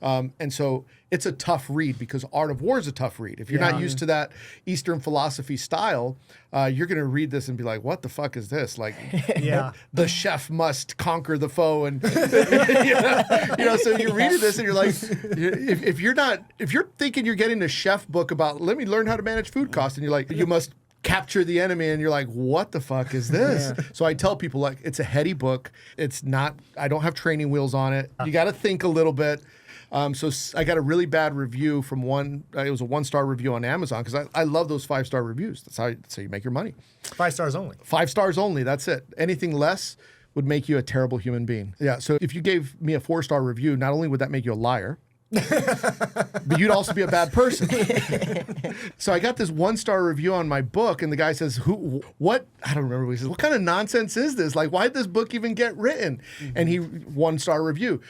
And so it's a tough read because Art of War is a tough read. If you're not used to that Eastern philosophy style, you're going to read this and be like, what the fuck is this? Like, Yeah. the chef must conquer the foe. And, so you're reading this and you're like, if you're thinking you're getting a chef book about, let me learn how to manage food costs. And you're like, you must capture the enemy, and you're like, what the fuck is this? So I tell people, like, it's a heady book. It's not, I don't have training wheels on it. You got to think a little bit. So I got a really bad review from it was a 1-star review on Amazon because I love those 5-star reviews. That's how you make your money. 5 stars only. 5 stars only. That's it. Anything less would make you a terrible human being. Yeah. So if you gave me a 4-star review, not only would that make you a liar, but you'd also be a bad person. So I got this 1-star review on my book, and the guy says, what? I don't remember what he says. What kind of nonsense is this? Like, why did this book even get written? And he 1-star review.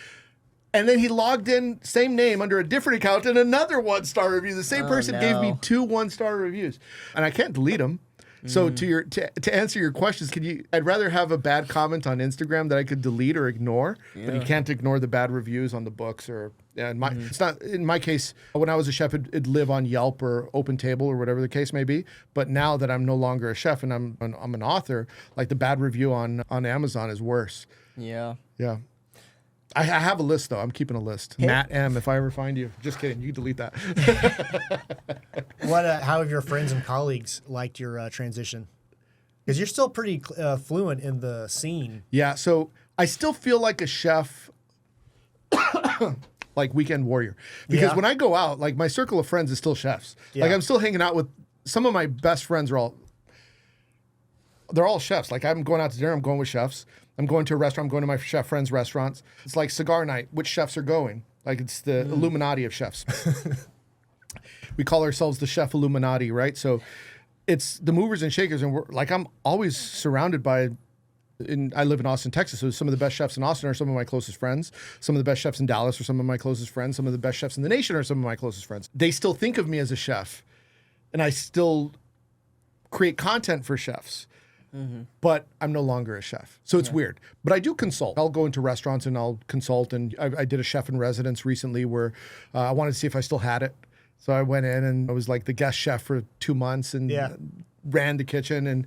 And then he logged in, same name, under a different account, and another 1-star review. The same person gave me 2 1-star reviews, and I can't delete them. So to answer your questions, I'd rather have a bad comment on Instagram that I could delete or ignore, but you can't ignore the bad reviews on the books it's not in my case. When I was a chef, it'd live on Yelp or OpenTable or whatever the case may be. But now that I'm no longer a chef and I'm an author, like the bad review on Amazon is worse. Yeah. Yeah. I have a list, though. I'm keeping a list. Matt M, if I ever find you. Just kidding. You can delete that. How have your friends and colleagues liked your transition? Because you're still pretty fluent in the scene. Yeah, so I still feel like a chef, like weekend warrior. Because when I go out, like my circle of friends is still chefs. Yeah. Like I'm still hanging out with some of my best friends they're all chefs. Like I'm going out to dinner, I'm going with chefs. I'm going to a restaurant, I'm going to my chef friends' restaurants. It's like cigar night. Which chefs are going? Like it's the Illuminati of chefs. We call ourselves the Chef Illuminati, right? So it's the movers and shakers. And I'm always surrounded by, I live in Austin, Texas. So some of the best chefs in Austin are some of my closest friends. Some of the best chefs in Dallas are some of my closest friends. Some of the best chefs in the nation are some of my closest friends. They still think of me as a chef, and I still create content for chefs. But I'm no longer a chef. So it's weird. But I do consult. I'll go into restaurants and I'll consult. And I did a chef in residence recently where I wanted to see if I still had it. So I went in and I was like the guest chef for 2 months and ran the kitchen. And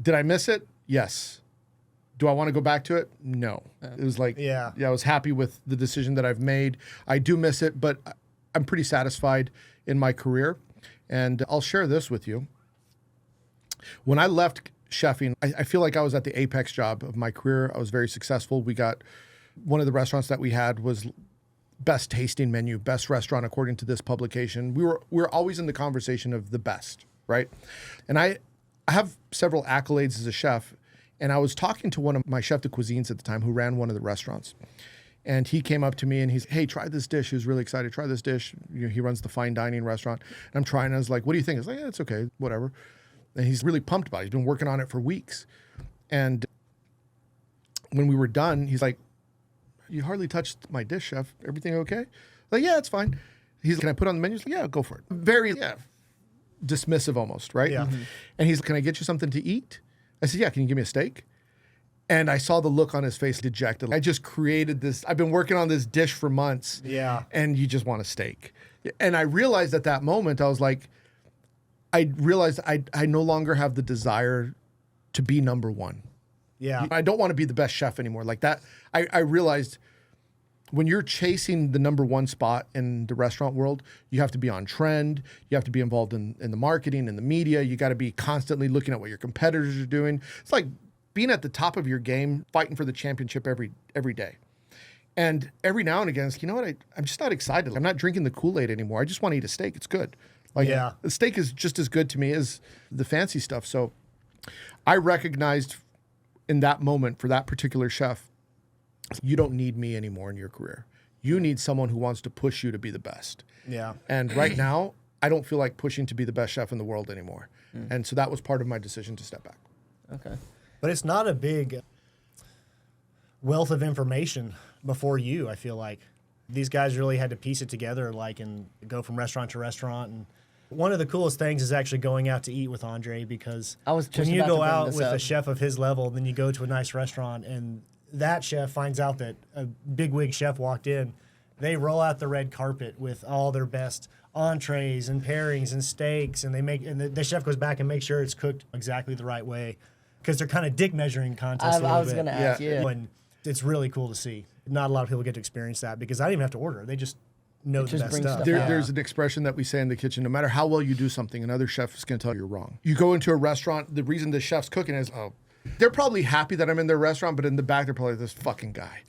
did I miss it? Yes. Do I want to go back to it? No. It was like, I was happy with the decision that I've made. I do miss it, but I'm pretty satisfied in my career. And I'll share this with you. When I left chefing, I feel like I was at the apex job of my career. I was very successful. We got one of the restaurants that we had was best tasting menu, best restaurant according to this publication. We were always in the conversation of the best, right? And I have several accolades as a chef, and I was talking to one of my chef de cuisines at the time who ran one of the restaurants. And he came up to me and he's, hey, try this dish. He was really excited. Try this dish. He runs the fine dining restaurant. And I'm trying. I was like, what do you think? I was like, yeah, it's okay, whatever. And he's really pumped about it. He's been working on it for weeks. And when we were done, he's like, you hardly touched my dish, chef. Everything okay? I'm like, yeah, it's fine. He's like, can I put it on the menu? He's like, yeah, go for it. Very dismissive almost, right? Yeah. And he's like, can I get you something to eat? I said, yeah, can you give me a steak? And I saw the look on his face, dejected. I just created this. I've been working on this dish for months. Yeah. And you just want a steak. And I realized at that moment, I was like, I realized I no longer have the desire to be number one. Yeah. I don't want to be the best chef anymore. Like that, I realized when you're chasing the number one spot in the restaurant world, you have to be on trend. You have to be involved in the marketing and the media. You got to be constantly looking at what your competitors are doing. It's like being at the top of your game, fighting for the championship every day. And every now and again, it's, you know what? I'm just not excited. I'm not drinking the Kool-Aid anymore. I just want to eat a steak. It's good. Like the steak is just as good to me as the fancy stuff. So I recognized in that moment for that particular chef, you don't need me anymore in your career. You need someone who wants to push you to be the best. Yeah. And right now, I don't feel like pushing to be the best chef in the world anymore. And so that was part of my decision to step back. Okay. But it's not a big wealth of information before you, I feel like. These guys really had to piece it together, like, and go from restaurant to restaurant. And one of the coolest things is actually going out to eat with Andre, because I was just when you about to go bring out this with up. a chef of his level, then you go to a nice restaurant and that chef finds out that a bigwig chef walked in. They roll out the red carpet with all their best entrees and pairings and steaks, and the chef goes back and makes sure it's cooked exactly the right way, because they're kind of dick measuring contests. I was going to ask, yeah. And it's really cool to see. Not a lot of people get to experience that, because I didn't even have to order. They just know the just best brings stuff. stuff There's an expression that we say in the kitchen: no matter how well you do something, another chef is going to tell you you're wrong. You go into a restaurant, the reason the chef's cooking is, they're probably happy that I'm in their restaurant, but in the back, they're probably this fucking guy.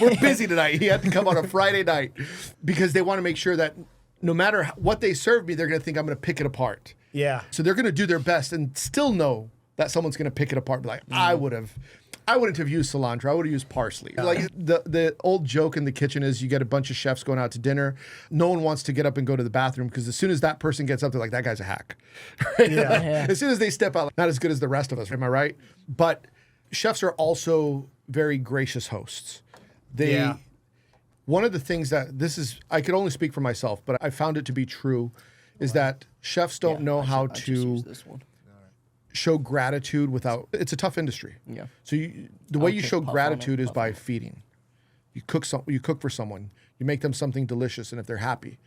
We're busy tonight. He had to come on a Friday night, because they want to make sure that no matter what they serve me, they're going to think I'm going to pick it apart. Yeah. So they're going to do their best and still know that someone's going to pick it apart. Be like, I wouldn't have used cilantro. I would have used parsley. Like the old joke in the kitchen is, you get a bunch of chefs going out to dinner. No one wants to get up and go to the bathroom, because as soon as that person gets up, they're like, that guy's a hack. Right? Yeah. As soon as they step out, like, not as good as the rest of us. Am I right? But chefs are also very gracious hosts. One of the things I could only speak for myself, but I found it to be true, is that chefs don't know how I just to used this one. show gratitude without. It's a tough industry. Yeah. So the way you take show puff on gratitude it, is puff by on it. feeding. You cook for someone. You make them something delicious, and if they're happy,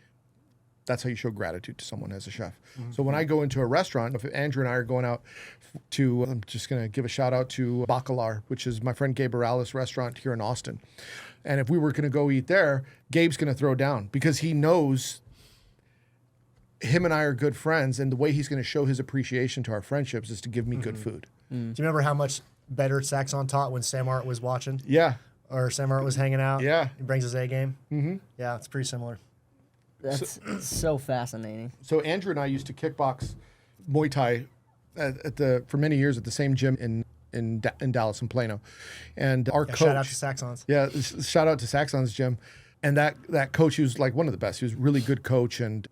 that's how you show gratitude to someone as a chef. So when I go into a restaurant, if Andrew and I are going out to, I'm just going to give a shout out to Bacalar, which is my friend Gabe Morales' restaurant here in Austin. And if we were going to go eat there, Gabe's going to throw down, because he knows him and I are good friends, and the way he's going to show his appreciation to our friendships is to give me good food. Do you remember how much better Saxon taught when Sam Art was watching? Yeah. Or Sam Art was hanging out? Yeah. He brings his A game? Mm-hmm. Yeah, it's pretty similar. That's so fascinating. So Andrew and I used to kickbox Muay Thai for many years at the same gym in Dallas and Plano, and our coach. Shout out to Saxons. Yeah, shout out to Saxon's gym, and that coach, he was like one of the best. He was a really good coach, and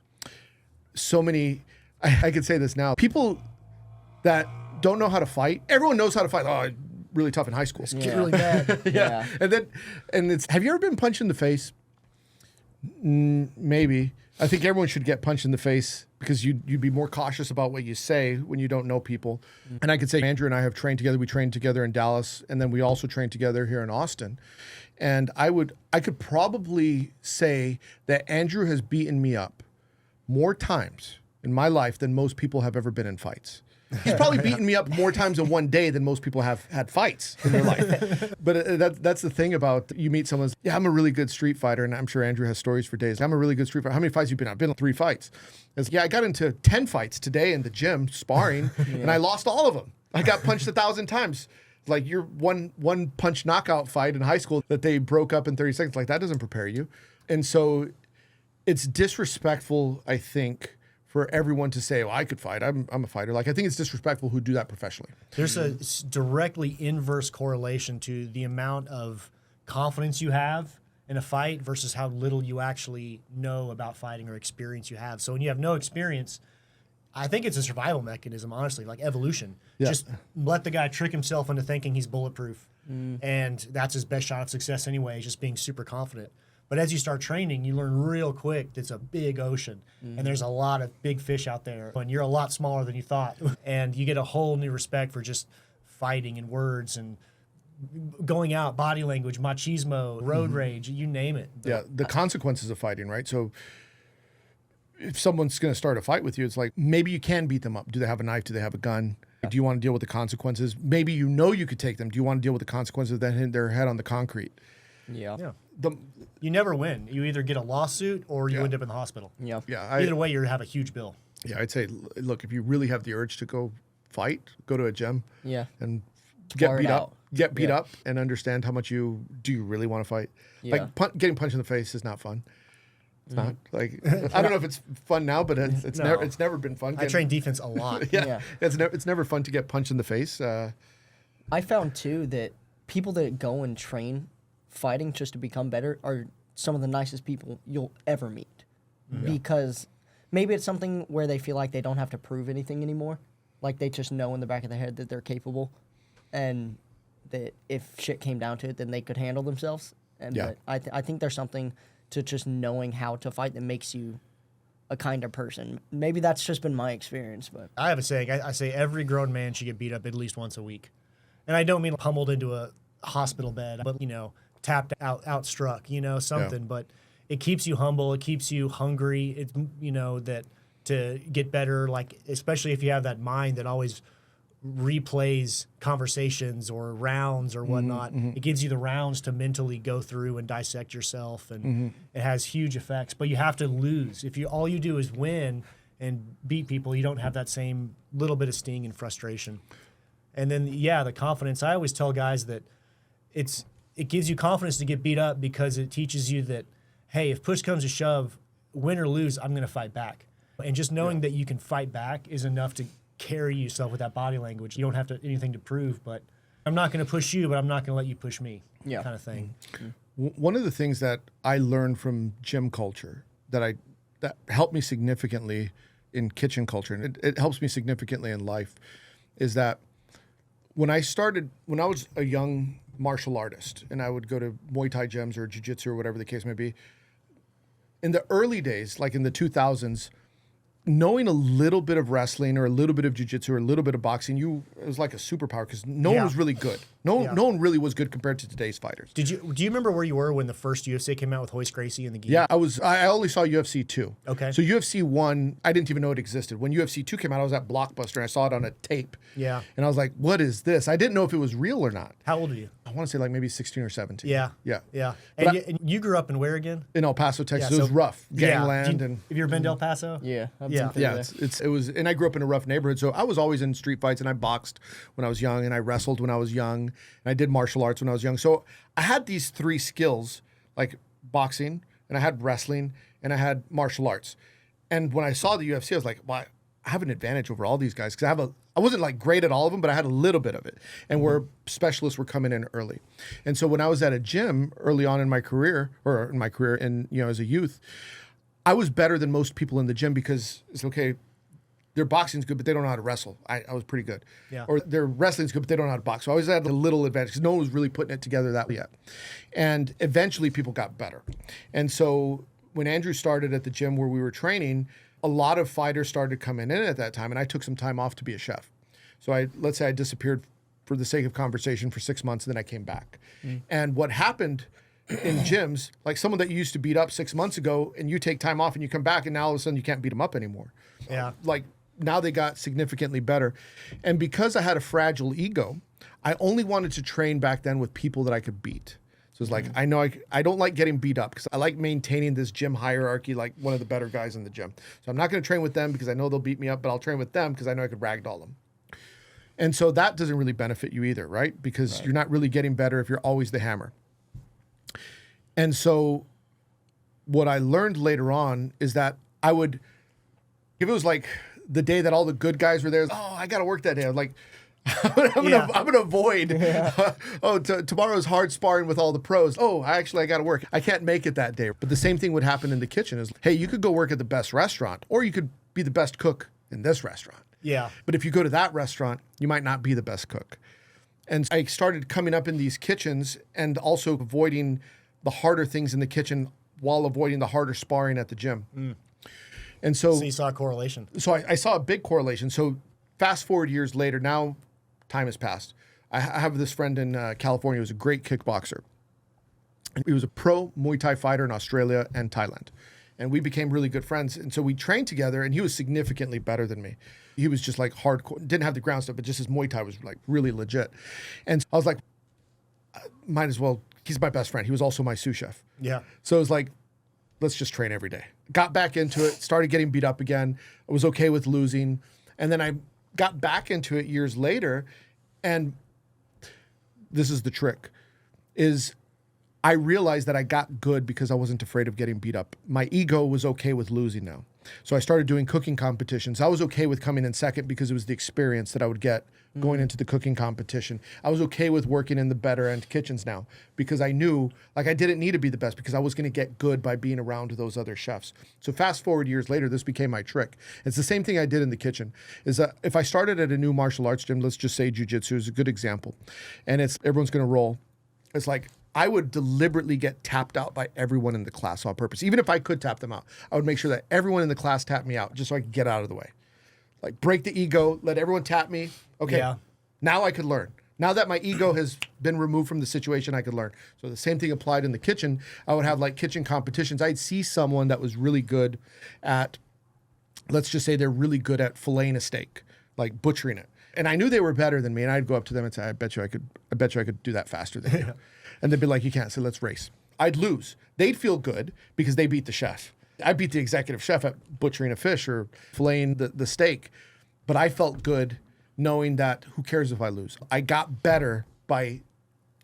so many. I could say this now. People that don't know how to fight. Everyone knows how to fight. Oh, really tough in high school. Yeah. Really bad. Yeah. And it's. Have you ever been punched in the face? Maybe. I think everyone should get punched in the face, because you'd be more cautious about what you say when you don't know people. And I could say Andrew and I have trained together. We trained together in Dallas, and then we also trained together here in Austin. And I could probably say that Andrew has beaten me up more times in my life than most people have ever been in fights. He's probably beaten me up more times in one day than most people have had fights in their life. But that's the thing about, you meet someone, yeah, I'm a really good street fighter, and I'm sure Andrew has stories for days. I'm a really good street fighter. How many fights have you been in? I've been in 3 fights. It's, yeah, I got into 10 fights today in the gym sparring, and I lost all of them. I got punched 1,000 times. Like your one punch knockout fight in high school that they broke up in 30 seconds, like that doesn't prepare you. And so it's disrespectful, I think, for everyone to say, well, I could fight. I'm a fighter. Like, I think it's disrespectful who do that professionally. There's a directly inverse correlation to the amount of confidence you have in a fight versus how little you actually know about fighting or experience you have. So when you have no experience, I think it's a survival mechanism, honestly, like evolution. Yeah. Just let the guy trick himself into thinking he's bulletproof. And that's his best shot of success anyway, is just being super confident. But as you start training, you learn real quick it's a big ocean, and there's a lot of big fish out there, and you're a lot smaller than you thought. And you get a whole new respect for just fighting and words and going out, body language, machismo, road rage, you name it. Yeah, the consequences of fighting, right? So if someone's going to start a fight with you, it's like, maybe you can beat them up. Do they have a knife? Do they have a gun? Do you want to deal with the consequences? Maybe you know you could take them. Do you want to deal with the consequences of then hitting their head on the concrete? Yeah. You never win. You either get a lawsuit or you Yeah. end up in the hospital. Yeah. Yeah, Either way, you have a huge bill. Yeah, I'd say, look, if you really have the urge to go fight, go to a gym. Yeah. And Blur it out. Get beat Yeah. up, and understand how much you really want to fight. Yeah. Like getting punched in the face is not fun. It's not like I don't know if it's fun now, but it's No. never been fun. I train defense a lot. Yeah, Yeah. it's never fun to get punched in the face. I found too that people that go and train fighting just to become better are some of the nicest people you'll ever meet. Because maybe it's something where they feel like they don't have to prove anything anymore. Like they just know in the back of their head that they're capable, and that if shit came down to it, then they could handle themselves. And Yeah. but I think there's something to just knowing how to fight that makes you a kinder person. Maybe that's just been my experience, but I have a saying. I say every grown man should get beat up at least once a week. And I don't mean pummeled into a hospital bed, but, tapped out, outstruck, something. But it keeps you humble. It keeps you hungry. It's, that to get better, like, especially if you have that mind that always replays conversations or rounds or whatnot. It gives you the rounds to mentally go through and dissect yourself, and it has huge effects. But you have to lose. If all you do is win and beat people, you don't have that same little bit of sting and frustration. And then the confidence. I always tell guys that it gives you confidence to get beat up because it teaches you that, hey, if push comes to shove, win or lose, I'm going to fight back. And just knowing that you can fight back is enough to carry yourself with that body language. You don't have anything to prove, but I'm not going to push you, but I'm not going to let you push me, kind of thing. One of the things that I learned from gym culture that helped me significantly in kitchen culture, and it helps me significantly in life, is that when I was a young martial artist and I would go to Muay Thai gyms or jiu-jitsu or whatever the case may be, in the early days, like in the 2000s, knowing a little bit of wrestling or a little bit of jiu-jitsu or a little bit of boxing, it was like a superpower because no one was really good. No one really was good compared to today's fighters. Do you remember where you were when the first UFC came out with Hoist Gracie and the gi? Yeah, I only saw UFC 2. Okay. So UFC 1, I didn't even know it existed. When UFC 2 came out, I was at Blockbuster and I saw it on a tape. Yeah. And I was like, what is this? I didn't know if it was real or not. How old are you? I want to say like maybe 16 or 17. Yeah. Yeah. Yeah. But And you grew up in where again? in El Paso, Texas. Yeah, It was so- rough. Yeah. Gangland and Have you ever been to El Paso? yeah. I've Yeah. been through yeah, there. it was, and I grew up in a rough neighborhood, so I was always in street fights, and I boxed when I was young, and I wrestled when I was young, and I did martial arts when I was young. So I had these three skills, like boxing, and I had wrestling, and I had martial arts. And when I saw the UFC, I was like, well, I have an advantage over all these guys because I wasn't like great at all of them, but I had a little bit of it, and where specialists were coming in early. And so when I was at a gym early on in my career, as a youth, I was better than most people in the gym because it's okay. Their boxing's good, but they don't know how to wrestle. I was pretty good. Yeah. Or their wrestling's good, but they don't know how to box. So I always had a little advantage because no one was really putting it together that way yet. And eventually people got better. And so when Andrew started at the gym where we were training, a lot of fighters started coming in at that time, and I took some time off to be a chef. So let's say I disappeared for the sake of conversation for 6 months, and then I came back. And what happened in gyms, like someone that you used to beat up 6 months ago, and you take time off and you come back, and now all of a sudden you can't beat them up anymore. Yeah. Like now they got significantly better. And because I had a fragile ego, I only wanted to train back then with people that I could beat. So it's like, I know I don't like getting beat up because I like maintaining this gym hierarchy like one of the better guys in the gym. So I'm not going to train with them because I know they'll beat me up, but I'll train with them because I know I could ragdoll them. And so that doesn't really benefit you either, right? Because you're not really getting better if you're always the hammer. And so what I learned later on is that I would, if it was like the day that all the good guys were there, I got to work that day. I'm like, I'm gonna avoid. Tomorrow's hard sparring with all the pros. I got to work. I can't make it that day. But the same thing would happen in the kitchen. Is hey, you could go work at the best restaurant, or you could be the best cook in this restaurant. Yeah. But if you go to that restaurant, you might not be the best cook. And I started coming up in these kitchens and also avoiding the harder things in the kitchen while avoiding the harder sparring at the gym. And so you saw a correlation. So I saw a big correlation. So fast forward years later, now time has passed. I have this friend in California who was a great kickboxer. He was a pro Muay Thai fighter in Australia and Thailand. And we became really good friends. And so we trained together, and he was significantly better than me. He was just like hardcore, didn't have the ground stuff, but just his Muay Thai was like really legit. And I was like, might as well, he's my best friend. He was also my sous chef. Yeah. So it was like, let's just train every day. Got back into it, started getting beat up again. I was okay with losing. And then I got back into it years later. And this is the trick, is I realized that I got good because I wasn't afraid of getting beat up. My ego was okay with losing now. So I started doing cooking competitions. I was okay with coming in second because it was the experience that I would get going into the cooking competition. I was okay with working in the better end kitchens now because I knew like I didn't need to be the best because I was going to get good by being around those other chefs. So fast forward years later, this became my trick. It's the same thing I did in the kitchen is that if I started at a new martial arts gym, let's just say jiu-jitsu is a good example, and everyone's going to roll. It's like, I would deliberately get tapped out by everyone in the class on purpose. Even if I could tap them out, I would make sure that everyone in the class tapped me out just so I could get out of the way. Like break the ego, let everyone tap me. Okay, Yeah. now I could learn. Now that my ego has been removed from the situation, I could learn. So the same thing applied in the kitchen. I would have like kitchen competitions. I'd see someone that was really good at, let's just say they're really good at filleting a steak, like butchering it. And I knew they were better than me. And I'd go up to them and say, I bet you I could do that faster than you. And they'd be like, you can't. So let's race. I'd lose. They'd feel good because they beat the chef. I beat the executive chef at butchering a fish or filleting the steak. But I felt good knowing that who cares if I lose? I got better by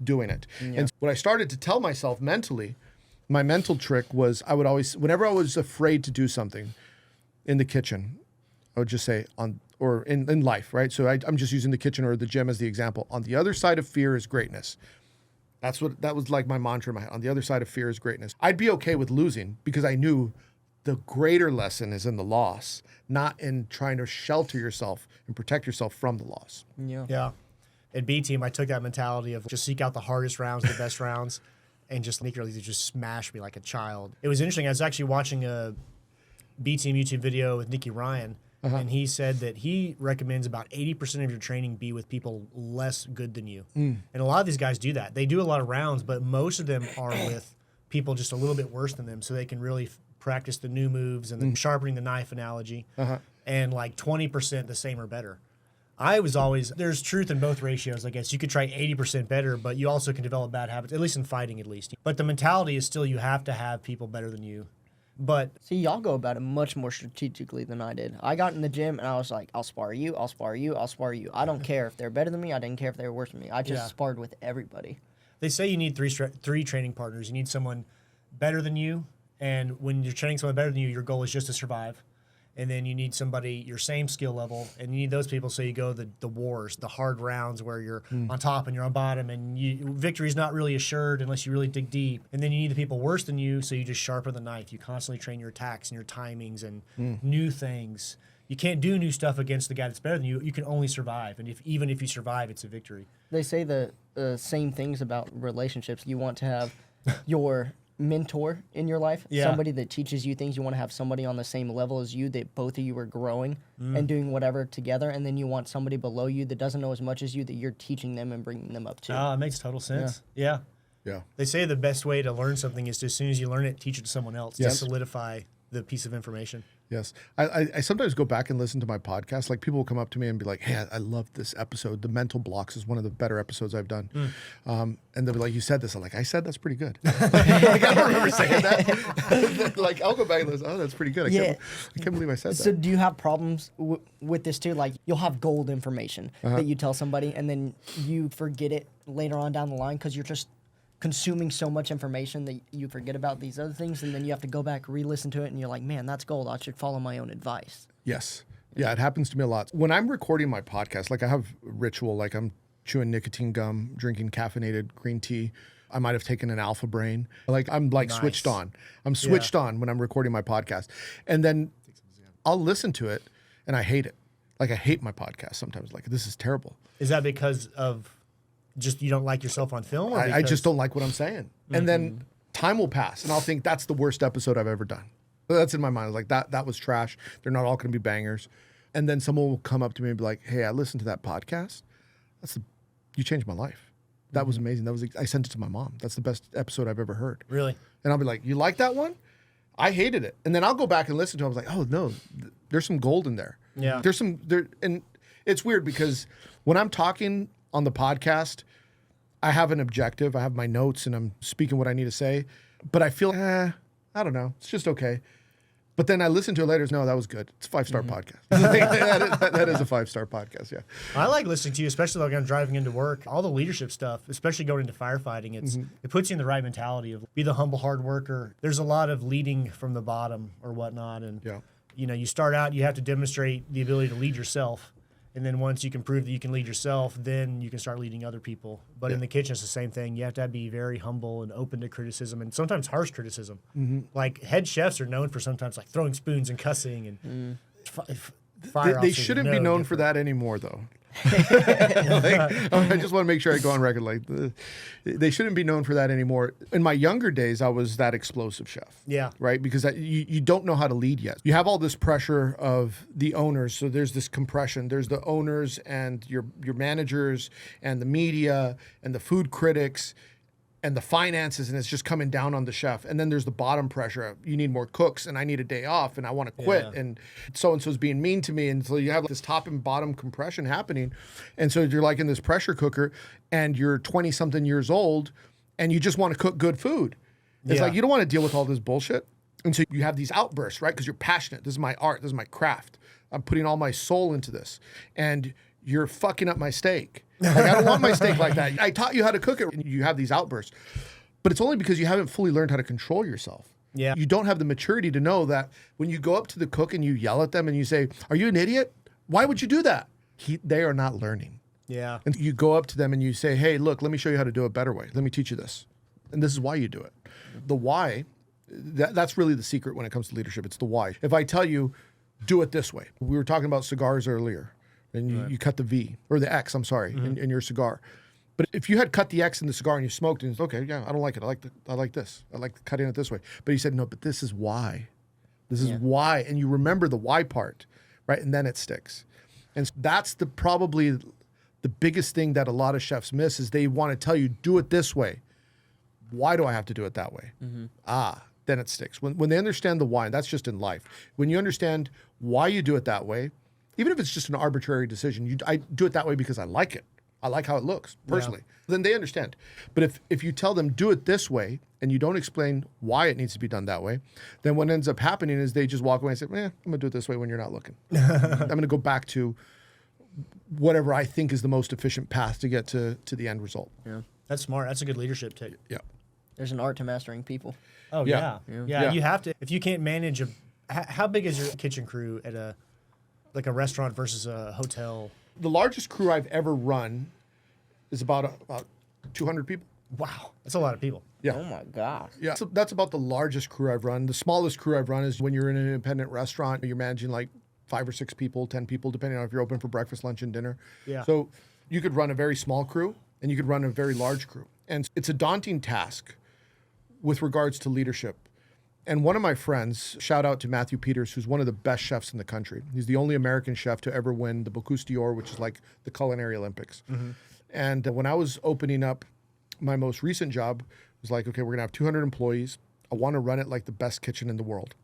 doing it. Yeah. And what I started to tell myself mentally, my mental trick was I would always, whenever I was afraid to do something in the kitchen, I would just say in life, right? So I'm just using the kitchen or the gym as the example. On the other side of fear is greatness. That was like my mantra in my head. On the other side of fear is greatness. I'd be okay with losing because I knew the greater lesson is in the loss, not in trying to shelter yourself and protect yourself from the loss. Yeah. At B Team, I took that mentality of just seek out the hardest rounds, the best rounds, and just literally just smash me like a child. It was interesting. I was actually watching a B Team YouTube video with Nicky Ryan, and he said that he recommends about 80% of your training be with people less good than you. And a lot of these guys do that. They do a lot of rounds, but most of them are with people just a little bit worse than them, so they can really practice the new moves and the sharpening the knife analogy, and like 20% the same or better. I was always, there's truth in both ratios, I guess. You could try 80% better, but you also can develop bad habits, at least in fighting at least. But the mentality is still you have to have people better than you. But see, y'all go about it much more strategically than I did. I got in the gym and I was like, I'll spar you, I'll spar you, I'll spar you. I don't care if they're better than me. I didn't care if they were worse than me. I just sparred with everybody. They say you need three training partners. You need someone better than you, and when you're training someone better than you, your goal is just to survive. And then you need somebody your same skill level, and you need those people so you go the wars, the hard rounds where you're on top and you're on bottom, and victory's not really assured unless you really dig deep. And then you need the people worse than you, so you just sharpen the knife. You constantly train your attacks and your timings and new things. You can't do new stuff against the guy that's better than you. You can only survive, and even if you survive, it's a victory. They say the same things about relationships. You want to have your mentor in your life, somebody that teaches you things. You want to have somebody on the same level as you, that both of you are growing and doing whatever together, and then you want somebody below you that doesn't know as much as you, that you're teaching them and bringing them up too. Oh, it makes total sense. Yeah. They say the best way to learn something is to, as soon as you learn it, teach it to someone else to solidify the piece of information. Yes. I sometimes go back and listen to my podcast. Like people will come up to me and be like, hey, I love this episode. The mental blocks is one of the better episodes I've done. And they'll be like, you said this. I'm like, I said that's pretty good. Like, I don't remember saying that. Like I'll go back and listen. Oh, that's pretty good. I can't believe I said that. So do you have problems with this too? Like you'll have gold information that you tell somebody and then you forget it later on down the line because you're just consuming so much information that you forget about these other things, and then you have to go back, re-listen to it, and you're like, man, that's gold. I should follow my own advice. Yes. Yeah, it happens to me a lot. When I'm recording my podcast, like I have ritual, like I'm chewing nicotine gum, drinking caffeinated green tea. I might have taken an Alpha Brain. Like I'm like switched on. I'm switched on when I'm recording my podcast. And then I'll listen to it and I hate it. Like I hate my podcast sometimes. Like this is terrible. Is that because of just you don't like yourself on film? Or I just don't like what I'm saying. And then time will pass and I'll think that's the worst episode I've ever done. That's in my mind. Like that was trash. They're not all going to be bangers. And then someone will come up to me and be like, hey, I listened to that podcast. You changed my life. That was amazing. I sent it to my mom. That's the best episode I've ever heard. Really? And I'll be like, you like that one? I hated it. And then I'll go back and listen to it. I was like, oh no, there's some gold in there. Yeah. And it's weird because when I'm talking on the podcast, I have an objective. I have my notes and I'm speaking what I need to say. But I feel, I don't know. It's just okay. But then I listen to it later. No, that was good. It's a 5-star podcast. that is a 5-star podcast. Yeah. I like listening to you, especially like I'm driving into work. All the leadership stuff, especially going into firefighting, it puts you in the right mentality of be the humble hard worker. There's a lot of leading from the bottom or whatnot, and you start out, you have to demonstrate the ability to lead yourself. And then once you can prove that you can lead yourself, then you can start leading other people. But in the kitchen, it's the same thing. You have to be very humble and open to criticism, and sometimes harsh criticism. Like head chefs are known for sometimes like throwing spoons and cussing and fire. They shouldn't be known for that anymore, though. I just want to make sure I go on record. They shouldn't be known for that anymore. In my younger days, I was that explosive chef. Yeah. Right? Because you don't know how to lead yet. You have all this pressure of the owners. So there's this compression. There's the owners and your managers and the media and the food critics and the finances, and it's just coming down on the chef. And then there's the bottom pressure. You need more cooks, and I need a day off, and I want to quit, and so-and-so's being mean to me. And so you have this top and bottom compression happening. And so you're like in this pressure cooker, and you're 20-something years old, and you just want to cook good food. It's like you don't want to deal with all this bullshit. And so you have these outbursts, right? Because you're passionate. This is my art. This is my craft. I'm putting all my soul into this. And you're fucking up my steak. Like, I don't want my steak like that. I taught you how to cook it. And you have these outbursts. But it's only because you haven't fully learned how to control yourself. Yeah. You don't have the maturity to know that when you go up to the cook and you yell at them and you say, "Are you an idiot? Why would you do that?" They are not learning. Yeah. And you go up to them and you say, "Hey, look, let me show you how to do it a better way. Let me teach you this. And this is why you do it." The why, that's really the secret when it comes to leadership. It's the why. If I tell you, do it this way. We were talking about cigars earlier. And you cut the V, or the X, I'm sorry, in your cigar. But if you had cut the X in the cigar and you smoked it, it's okay, yeah, I don't like it. I like this. I like cutting it this way. But he said, no, but this is why. This is why. And you remember the why part, right? And then it sticks. And that's probably the biggest thing that a lot of chefs miss is they want to tell you, do it this way. Why do I have to do it that way? Then it sticks. When they understand the why, and that's just in life. When you understand why you do it that way, even if it's just an arbitrary decision, I do it that way because I like it. I like how it looks, personally. Then they understand. But if you tell them, do it this way, and you don't explain why it needs to be done that way, then what ends up happening is they just walk away and say, I'm going to do it this way when you're not looking. I'm going to go back to whatever I think is the most efficient path to get to the end result. Yeah. That's smart. That's a good leadership tip. Yeah. There's an art to mastering people. Oh, Yeah. Yeah. You have to. If you can't manage how big is your kitchen crew at a restaurant versus a hotel? The largest crew I've ever run is about 200 people. Wow. That's a lot of people. Yeah. Oh my gosh. Yeah. So that's about the largest crew I've run. The smallest crew I've run is when you're in an independent restaurant, you're managing like 5 or 6 people, 10 people, depending on if you're open for breakfast, lunch, and dinner. Yeah. So you could run a very small crew and you could run a very large crew. And it's a daunting task with regards to leadership. And one of my friends, shout out to Matthew Peters, who's one of the best chefs in the country. He's the only American chef to ever win the Bocuse d'Or, which is like the Culinary Olympics. And when I was opening up my most recent job, it was like, okay, we're going to have 200 employees. I want to run it like the best kitchen in the world.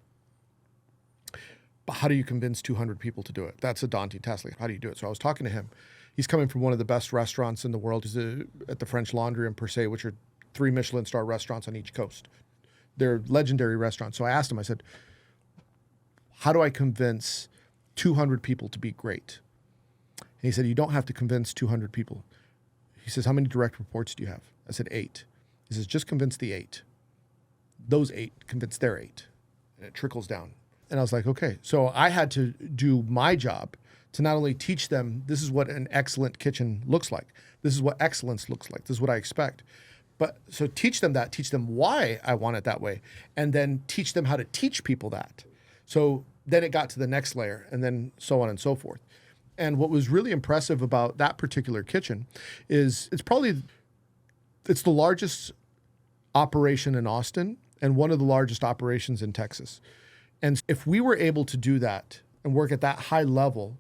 But how do you convince 200 people to do it? That's a daunting task. Like, how do you do it? So I was talking to him. He's coming from one of the best restaurants in the world. He's at the French Laundry in Persay, which are 3 Michelin star restaurants on each coast. They're legendary restaurants. So I asked him, I said, how do I convince 200 people to be great? And he said, you don't have to convince 200 people. He says, how many direct reports do you have? I said, 8. He says, just convince the 8. Those 8, convince their 8. And it trickles down. And I was like, okay. So I had to do my job to not only teach them, this is what an excellent kitchen looks like. This is what excellence looks like. This is what I expect. But so teach them why I want it that way, and then teach them how to teach people that. So then it got to the next layer, and then so on and so forth. And what was really impressive about that particular kitchen is it's the largest operation in Austin and one of the largest operations in Texas. And if we were able to do that and work at that high level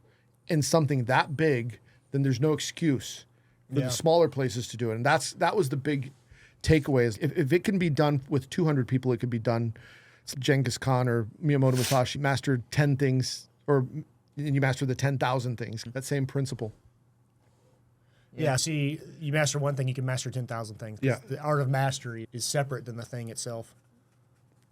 in something that big, then there's no excuse for the smaller places to do it. And that was the big takeaways. If it can be done with 200 people, it could be done. Genghis Khan or Miyamoto Musashi mastered 10 things, or you master the 10,000 things. That same principle. Yeah. See, you master one thing, you can master 10,000 things. Yeah. The art of mastery is separate than the thing itself.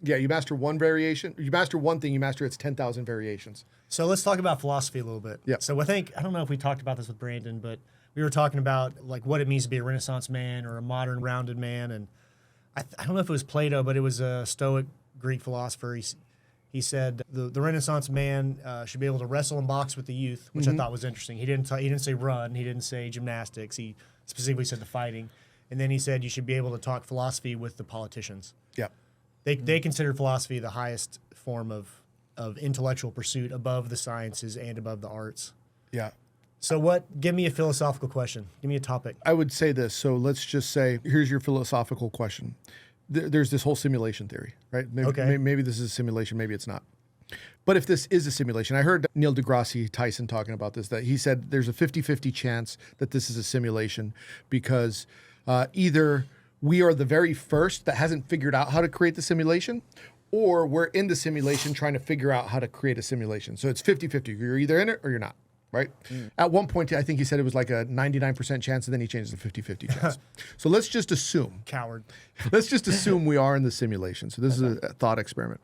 Yeah, you master one variation. You master one thing, you master its 10,000 variations. So let's talk about philosophy a little bit. Yeah. So I don't know if we talked about this with Brandon, but we were talking about like what it means to be a Renaissance man or a modern rounded man. And I don't know if it was Plato, but it was a Stoic Greek philosopher. He said the Renaissance man should be able to wrestle and box with the youth, which I thought was interesting. He didn't say run. He didn't say gymnastics. He specifically said the fighting. And then he said you should be able to talk philosophy with the politicians. Yeah. They consider philosophy the highest form of intellectual pursuit above the sciences and above the arts. Yeah. So give me a philosophical question. Give me a topic. I would say this. So let's just say, here's your philosophical question. There's this whole simulation theory, right? Maybe, Okay. maybe this is a simulation, maybe it's not. But if this is a simulation, I heard Neil deGrasse Tyson talking about this, that he said there's a 50-50 chance that this is a simulation because either we are the very first that hasn't figured out how to create the simulation, or we're in the simulation trying to figure out how to create a simulation. So it's 50-50. You're either in it or you're not, right? At one point, I think he said it was like a 99% chance, and then he changed to 50-50 chance. So let's just assume. Coward. Let's just assume we are in the simulation. So this is a thought experiment.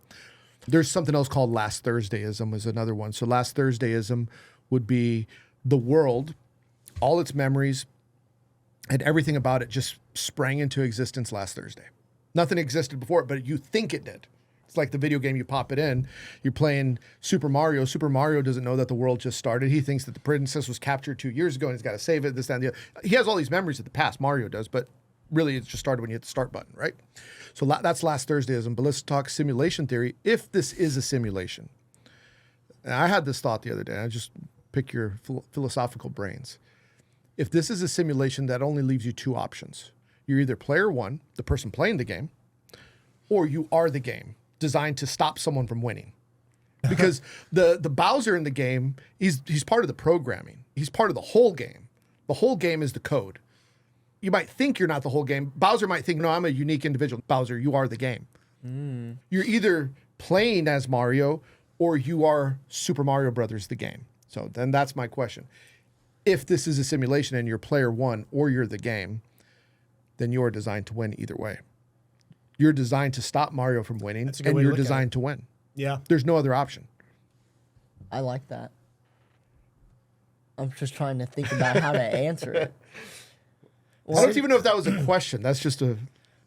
There's something else called last Thursdayism is another one. So last Thursdayism would be the world, all its memories, and everything about it just sprang into existence last Thursday. Nothing existed before it, but you think it did. It's like the video game, you pop it in, you're playing Super Mario. Super Mario doesn't know that the world just started. He thinks that the princess was captured 2 years ago and he's got to save it, this, that, and the other. He has all these memories of the past, Mario does, but really it's just started when you hit the start button, right? So that's last Thursdayism, but let's talk simulation theory. If this is a simulation, and I had this thought the other day, I just pick your philosophical brains. If this is a simulation, that only leaves you two options. You're either player one, the person playing the game, or you are the game, designed to stop someone from winning. Because the Bowser in the game, he's part of the programming. He's part of the whole game. The whole game is the code. You might think you're not the whole game. Bowser might think, no, I'm a unique individual. Bowser, you are the game. You're either playing as Mario or you are Super Mario Brothers, the game. So then that's my question. If this is a simulation and you're player one or you're the game, then you're designed to win either way. You're designed to stop Mario from winning, That's a good and way to you're look at it. designed to win. Yeah. There's no other option. I like that. I'm just trying to think about how to answer it. I don't even know if that was a question. That's just a...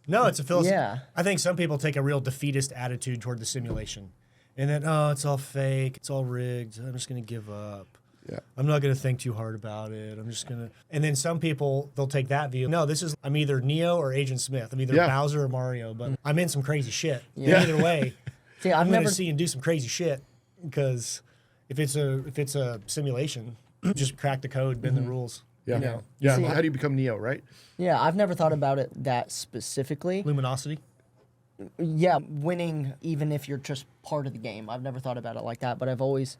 No, it's a philosophy. Yeah. I think some people take a real defeatist attitude toward the simulation. And then, oh, it's all fake. It's all rigged. I'm just going to give up. Yeah. I'm not going to think too hard about it. I'm just going to... And then some people, they'll take that view. No, I'm either Neo or Agent Smith. I'm either Yeah. Bowser or Mario, but I'm in some crazy shit. Yeah. Either way, See, I'm I've going never to see and do some crazy shit because if it's a simulation, just crack the code, bend the rules. Yeah. You know, Yeah. see- How do you become Neo, right? Yeah, I've never thought about it that specifically. Luminosity. Yeah, winning even if you're just part of the game. I've never thought about it like that, but I've always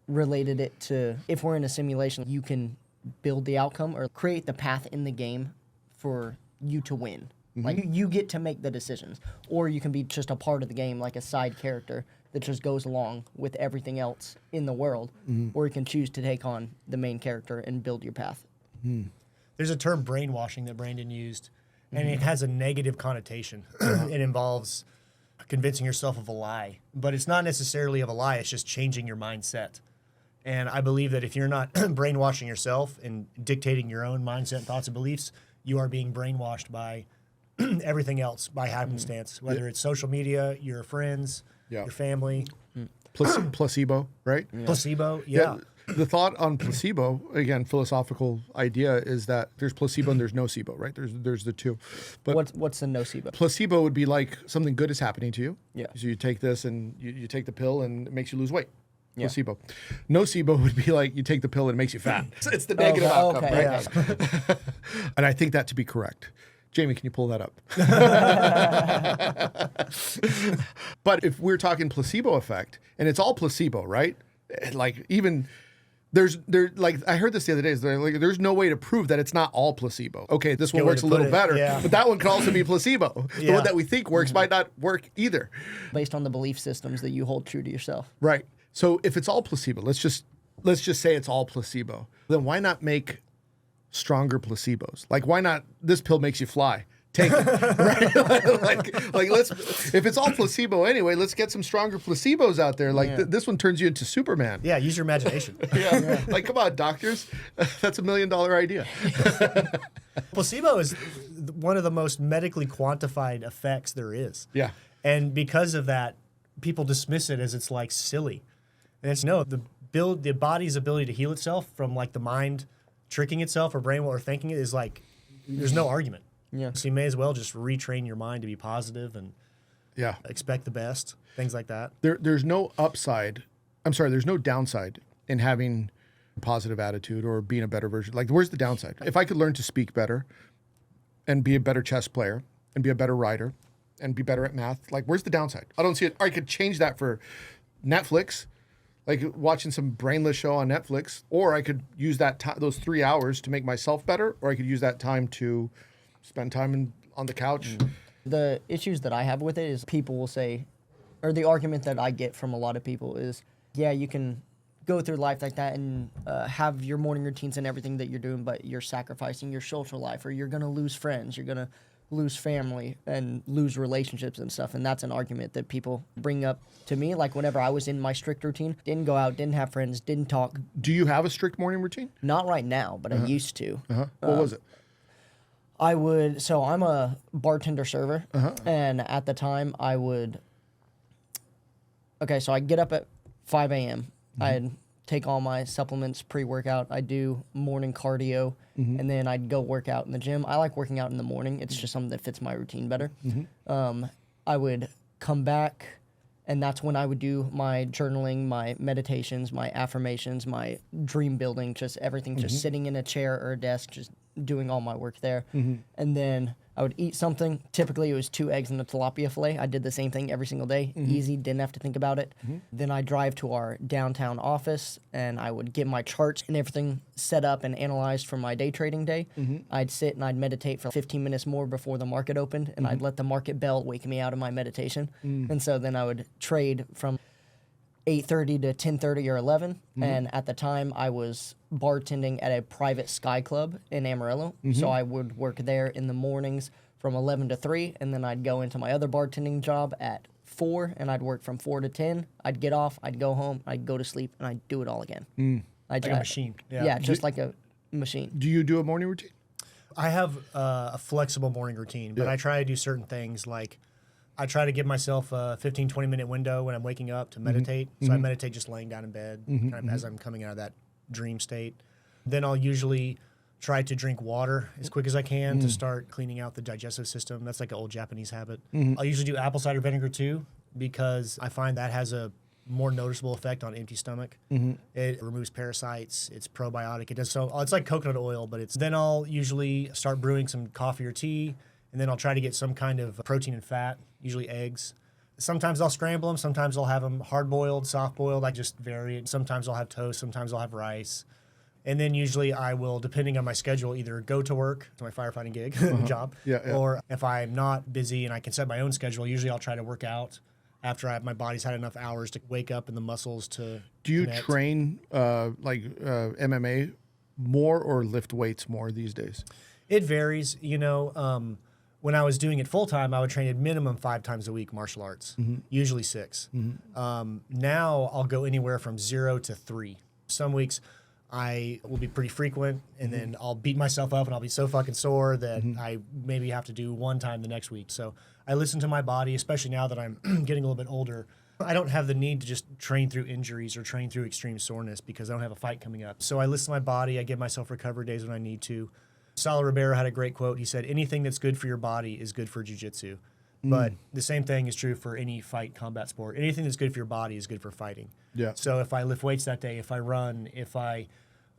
related it to if we're in a simulation, you can build the outcome or create the path in the game for you to win. Like you get to make the decisions, or you can be just a part of the game, like a side character that just goes along with everything else in the world, or you can choose to take on the main character and build your path. There's a term brainwashing that Brandon used, and it has a negative connotation. It involves convincing yourself of a lie, but it's not necessarily of a lie. It's just changing your mindset. And I believe that if you're not brainwashing yourself and dictating your own mindset, thoughts, and beliefs, you are being brainwashed by everything else, by happenstance, whether it's social media, your friends, Yeah. your family, Placebo, right? placebo. Yeah. The thought on placebo, again, philosophical idea, is that there's placebo and there's nocebo, right? There's the two. But What's the nocebo? placebo would be like something good is happening to you. Yeah. So you take this and you take the pill and it makes you lose weight. Yeah. Placebo. Nocebo would be like you take the pill and it makes you fat. It's the negative outcome, okay, right? okay. And I think that to be correct. Jamie, can you pull that up? But if we're talking placebo effect, and it's all placebo, right? Like even like I heard this the other day. There's no way to prove that it's not all placebo. Okay, this one good way works to a little put it, better, yeah. but that one could also be placebo. The Yeah. one that we think works might not work either. Based on the belief systems that you hold true to yourself. Right. So if it's all placebo, let's just say it's all placebo. Then why not make stronger placebos? Like why not this pill makes you fly? Take it. Right? like let's if it's all placebo anyway, let's get some stronger placebos out there. Like this one turns you into Superman. Yeah, use your imagination. Yeah. Like come on, doctors. That's $1 million idea. Placebo is one of the most medically quantified effects there is. Yeah. And because of that, people dismiss it as it's like silly. And it's no, the body's ability to heal itself from like the mind tricking itself or brain or thinking it is like there's no argument. Yeah. So you may as well just retrain your mind to be positive and Yeah. expect the best, things like that. There's no upside. I'm sorry, there's no downside in having positive attitude or being a better version. Like, where's the downside? If I could learn to speak better and be a better chess player and be a better writer and be better at math, like, where's the downside? I don't see it. Or I could change that for Netflix, like watching some brainless show on Netflix, or I could use that those 3 hours to make myself better, or I could use that time to spend time on the couch. The issues that I have with it is people will say, or the argument that I get from a lot of people is, yeah, you can go through life like that and have your morning routines and everything that you're doing, but you're sacrificing your social life, or you're going to lose friends, you're going to lose family and lose relationships and stuff. And that's an argument that people bring up to me. Like whenever I was in my strict routine, didn't go out, didn't have friends, didn't talk. Do you have a strict morning routine? Not right now, but I used to. What was it? So I'm a bartender server, and at the time so I'd get up at 5 a.m. I'd take all my supplements pre-workout. I'd do morning cardio, and then I'd go work out in the gym. I like working out in the morning. It's just something that fits my routine better. I would come back, and that's when I would do my journaling, my meditations, my affirmations, my dream building, just everything, just sitting in a chair or a desk, just doing all my work there. And then I would eat something. Typically, it was 2 eggs and a tilapia fillet. I did the same thing every single day. Easy, didn't have to think about it. Then I'd drive to our downtown office, and I would get my charts and everything set up and analyzed for my day trading day. I'd sit and I'd meditate for 15 minutes more before the market opened, and I'd let the market bell wake me out of my meditation. And so then I would trade from 8:30 to 10:30 or 11, and at the time I was bartending at a private Sky Club in Amarillo, so I would work there in the mornings from 11 to 3, and then I'd go into my other bartending job at 4, and I'd work from 4 to 10. I'd get off, I'd go home, I'd go to sleep, and I'd do it all again. Like a machine. Yeah, just like a machine. Do you do a morning routine? I have a flexible morning routine, but I try to do certain things like I try to give myself a 15, 20-minute window when I'm waking up to meditate. So I meditate just laying down in bed kind of as I'm coming out of that dream state. Then I'll usually try to drink water as quick as I can to start cleaning out the digestive system. That's like an old Japanese habit. I'll usually do apple cider vinegar too, because I find that has a more noticeable effect on empty stomach. It removes parasites. It's probiotic. It does so. It's like coconut oil, but it's. Then I'll usually start brewing some coffee or tea, and then I'll try to get some kind of protein and fat, usually eggs. Sometimes I'll scramble them. Sometimes I'll have them hard-boiled, soft-boiled. I just vary it. Sometimes I'll have toast. Sometimes I'll have rice. And then usually I will, depending on my schedule, either go to work, to my firefighting gig, job, or if I'm not busy and I can set my own schedule, usually I'll try to work out after my body's had enough hours to wake up and the muscles to Do you connect. train MMA more or lift weights more these days? It varies. When I was doing it full time, I would train at minimum 5 times a week martial arts, usually 6. Now I'll go anywhere from 0 to 3. Some weeks I will be pretty frequent, and then I'll beat myself up and I'll be so fucking sore that I maybe have to do 1 time the next week. So I listen to my body, especially now that I'm getting a little bit older. I don't have the need to just train through injuries or train through extreme soreness because I don't have a fight coming up. So I listen to my body. I give myself recovery days when I need to. Sal Ribeiro had a great quote. He said, anything that's good for your body is good for jiu-jitsu. But the same thing is true for any fight combat sport. Anything that's good for your body is good for fighting. Yeah. So if I lift weights that day, if I run, if I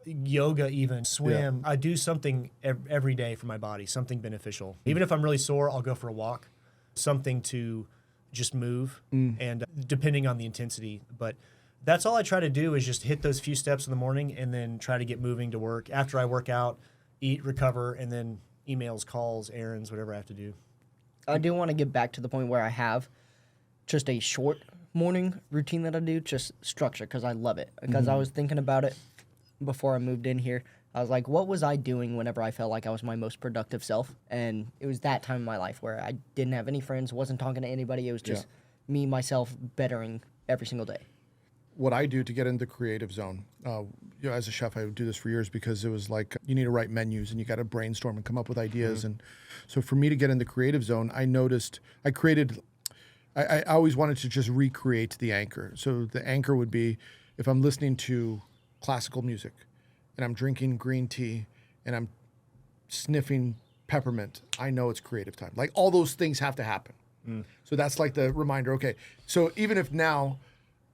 yoga even, swim, I do something every day for my body, something beneficial. Even if I'm really sore, I'll go for a walk, something to just move, and depending on the intensity. But that's all I try to do is just hit those few steps in the morning and then try to get moving to work. After I work out, eat, recover, and then emails, calls, errands, whatever I have to do. I do want to get back to the point where I have just a short morning routine that I do, just structure, because I love it. Because I was thinking about it before I moved in here. I was like, what was I doing whenever I felt like I was my most productive self? And it was that time in my life where I didn't have any friends, wasn't talking to anybody. It was just me, myself, bettering every single day. What I do to get into the creative zone, as a chef, I would do this for years because it was like you need to write menus and you got to brainstorm and come up with ideas. And so for me to get in the creative zone, I always wanted to just recreate the anchor. So the anchor would be if I'm listening to classical music and I'm drinking green tea and I'm sniffing peppermint, I know it's creative time. Like all those things have to happen. So that's like the reminder. Okay, so even